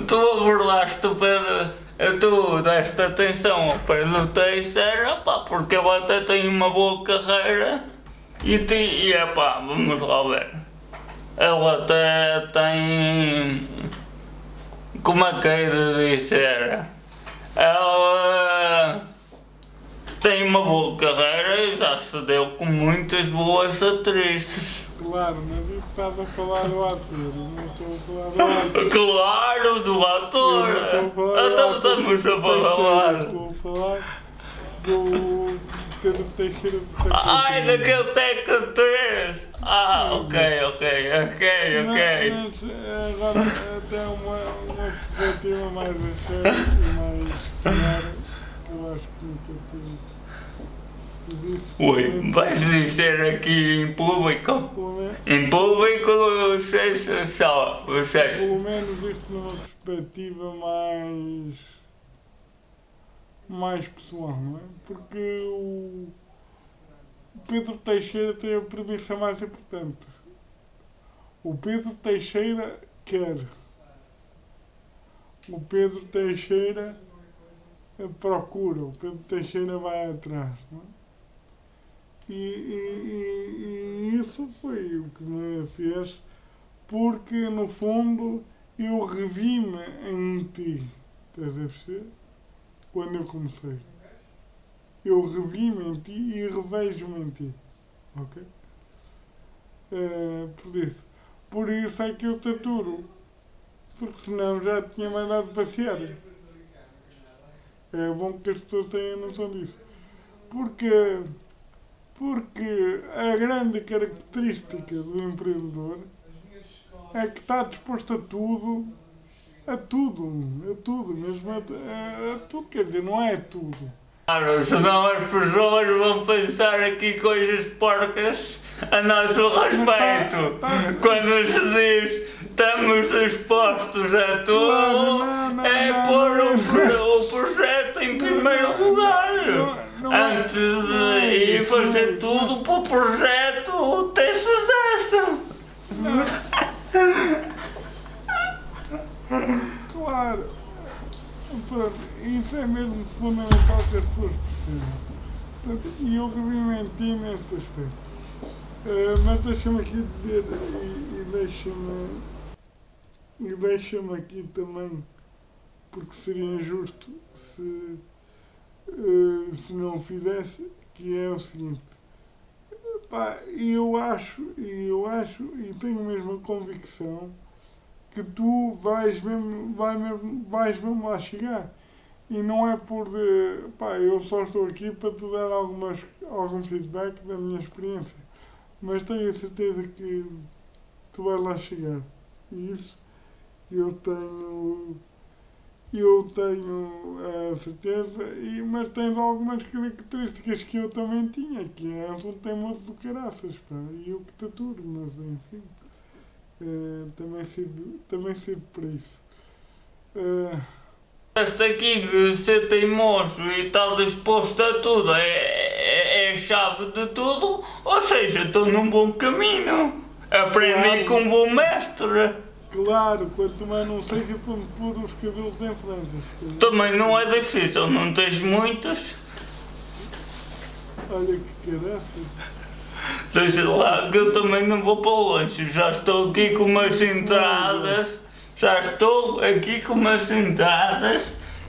Tu abordaste o Pedro, tu deste atenção ao Pedro Teixeira, pá, porque ele até tem uma boa carreira e pá, vamos lá ver. Ele até tem, como é que é de dizer, ela tem uma boa carreira e já se deu com muitas boas atrizes. Claro, mas isso estás a falar do ator, não estou a falar do ator. Claro, do ator! Então estamos a falar. Estou a falar do Pedro Teixeira de Teca. Ai, daquele Teca 3! Ok. Mas agora até uma perspectiva mais a sério e mais clara, que eu acho que nunca te disse. Ui, vais dizer aqui em público? Em público, vocês. Pelo menos isto numa perspectiva mais pessoal, não é? Porque o Pedro Teixeira tem a premissa mais importante. O Pedro Teixeira quer. O Pedro Teixeira procura. O Pedro Teixeira vai atrás, não é? E isso foi o que me fez, porque no fundo eu revi-me em ti, estás a perceber? Quando eu comecei. Eu revi-me em ti e revejo-me em ti, ok? Por isso é que eu te aturo, porque senão já tinha mandado passear. É bom que as pessoas tenham noção disso. Porque a grande característica do empreendedor é que está disposto a tudo, mesmo a tudo, quer dizer, não é tudo. Claro, senão as pessoas vão pensar aqui coisas porcas a nosso respeito. Quando se diz estamos dispostos a tudo, pôr o projeto em primeiro lugar. Antes de ir fazer tudo para o projeto ter sucesso. Claro. Pronto, isso é mesmo fundamental que as pessoas percebam. Portanto, e eu revi-me em ti neste aspecto. Mas deixa-me aqui dizer, e deixa-me aqui também, porque seria injusto se não o fizesse, que é o seguinte. Eu acho e tenho mesmo a convicção que tu vais mesmo lá chegar. E não é por... pá, eu só estou aqui para te dar algum feedback da minha experiência. Mas tenho a certeza que tu vais lá chegar. E isso eu tenho a certeza, mas tens algumas características que eu também tinha, que és um teimoso do caraças, pá, e eu que te aturo, mas enfim, também sirvo para isso. Este aqui de ser teimoso e tal disposto a tudo é a chave de tudo, ou seja, estou num bom caminho. Aprendi Claro. com um bom mestre. Claro, quanto mais não seja para me pôr os cabelos em franjas. Também não é difícil, não tens muitos. Olha que caraças. Deixa lá que eu também não vou para longe. Já estou aqui com umas entradas.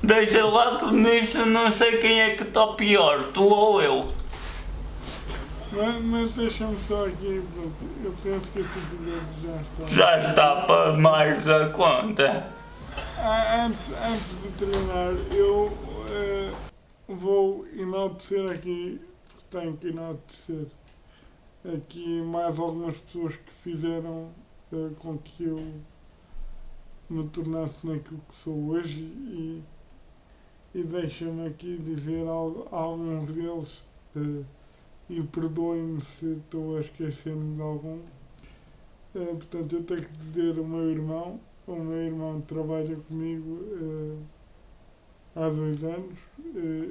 Deixa lá que nisso não sei quem é que está pior, tu ou eu. Mas deixa-me só aqui, pronto, eu penso que este episódio já está. Já está para mais da conta. Antes de terminar, eu vou enaltecer aqui, porque tenho que enaltecer aqui mais algumas pessoas que fizeram com que eu me tornasse naquilo que sou hoje e deixa-me aqui dizer alguns deles e perdoem-me se estou a esquecer-me de algum. Portanto, eu tenho que dizer o meu irmão trabalha comigo há 2 anos.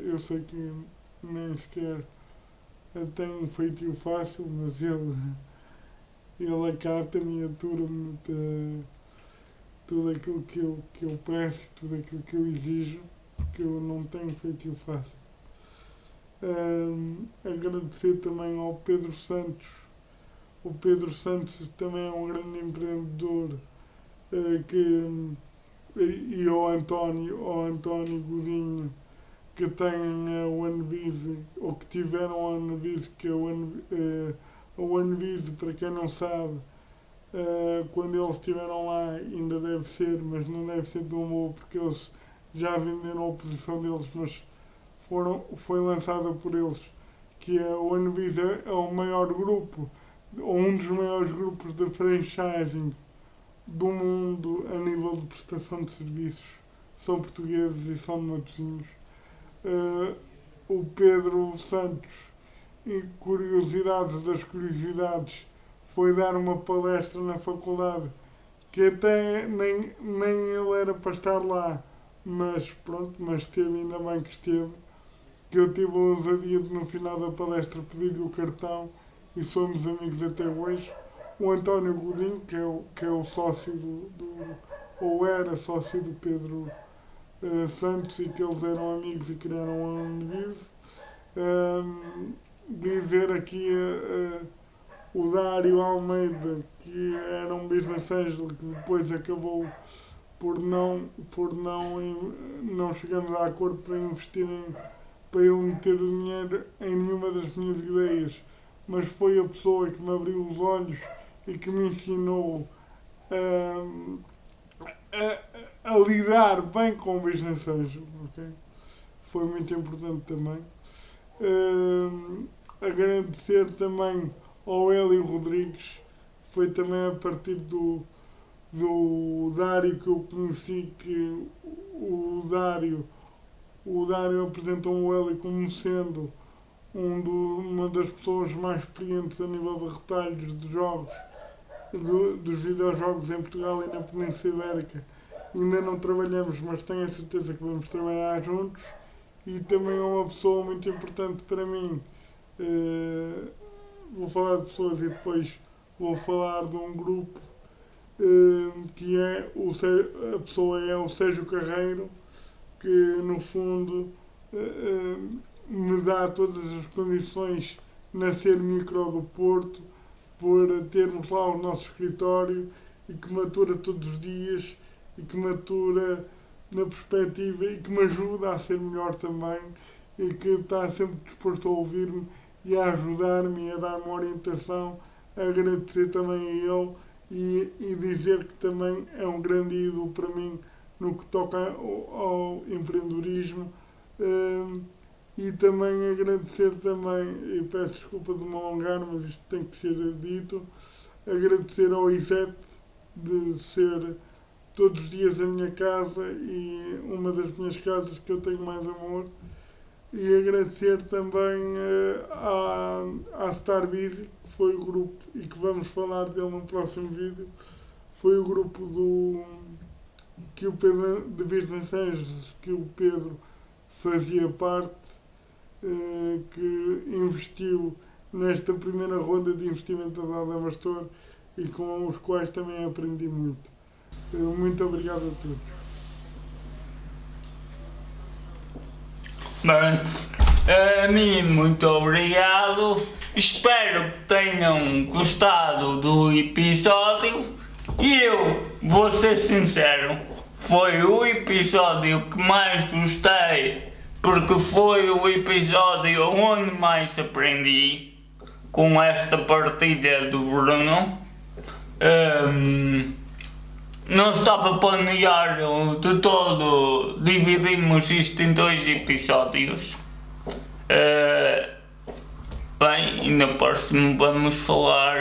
Eu sei que nem sequer tem um feitio fácil, mas ele acata-me e atura-me de tudo aquilo que eu peço, tudo aquilo que eu exijo, porque eu não tenho feitio fácil. Agradecer também ao Pedro Santos. O Pedro Santos também é um grande empreendedor e ao António Godinho, que tem a OneVise, ou que tiveram a OneVise, que a OneVise, para quem não sabe, quando eles estiveram lá ainda deve ser, mas não deve ser tão bom, porque eles já venderam a posição deles, mas foi lançada por eles, que a OneVise é o maior grupo, ou um dos maiores grupos de franchising do mundo a nível de prestação de serviços. São portugueses e são matosinhos. O Pedro Santos, e curiosidades das curiosidades, foi dar uma palestra na faculdade, que até nem ele era para estar lá, mas pronto, mas esteve, ainda bem que esteve, que eu tive a ousadia de no final da palestra pedir-lhe o cartão e somos amigos até hoje. O António Godinho, que é o sócio ou era sócio do Pedro Santos, e que eles eram amigos e criaram a OneVise. Dizer aqui o Dário Almeida, que era um business angel, que depois acabou por não chegarmos a acordo para para ele meter o dinheiro em nenhuma das minhas ideias, mas foi a pessoa que me abriu os olhos e que me ensinou a lidar bem com o business angel, okay? Foi muito importante também. Agradecer também ao Hélio Rodrigues, foi também a partir do Dário que eu conheci, que o Dário apresentou o Hélio como sendo uma das pessoas mais experientes a nível de retalhos de jogos, dos videojogos em Portugal e na Península Ibérica. Ainda não trabalhamos, mas tenho a certeza que vamos trabalhar juntos. E também é uma pessoa muito importante para mim. Vou falar de pessoas e depois vou falar de um grupo, que é a pessoa é o Sérgio Carreiro, que no fundo me dá todas as condições na Ser Micro do Porto, por termos lá o nosso escritório, e que me atura todos os dias, e que me atura na perspectiva, e que me ajuda a ser melhor também, e que está sempre disposto a ouvir-me e a ajudar-me e a dar-me orientação. Agradecer também a ele e dizer que também é um grande ídolo para mim no que toca ao empreendedorismo. E também agradecer também, e peço desculpa de me alongar, mas isto tem que ser dito, agradecer ao ISEP de ser todos os dias a minha casa e uma das minhas casas que eu tenho mais amor. E agradecer também à Star Busy, que foi o grupo, e que vamos falar dele no próximo vídeo, foi o grupo que o Pedro, de Business Angels, que o Pedro fazia parte, que investiu nesta primeira ronda de investimento da Adamastor e com os quais também aprendi muito. Muito obrigado a todos. A mim, muito obrigado. Espero que tenham gostado do episódio. E eu vou ser sincero, foi o episódio que mais gostei, porque foi o episódio onde mais aprendi com esta partilha do Bruno. Não estava planeado de todo, dividimos isto em 2 episódios. Bem, e no próximo vamos falar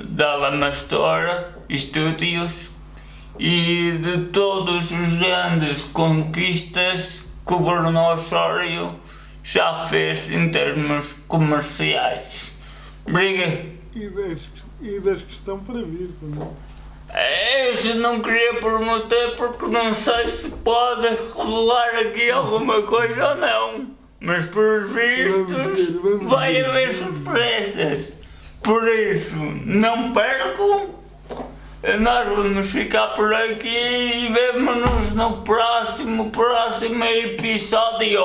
da Adamastor Studios e de todos os grandes conquistas que o Bruno Osório já fez em termos comerciais. Obrigado. E das que estão para vir também. Eu já não queria prometer porque não sei se pode revelar aqui alguma coisa ou não. Mas por vistos vai haver surpresas. Por isso, não percam. Nós vamos ficar por aqui e vemo-nos no próximo episódio.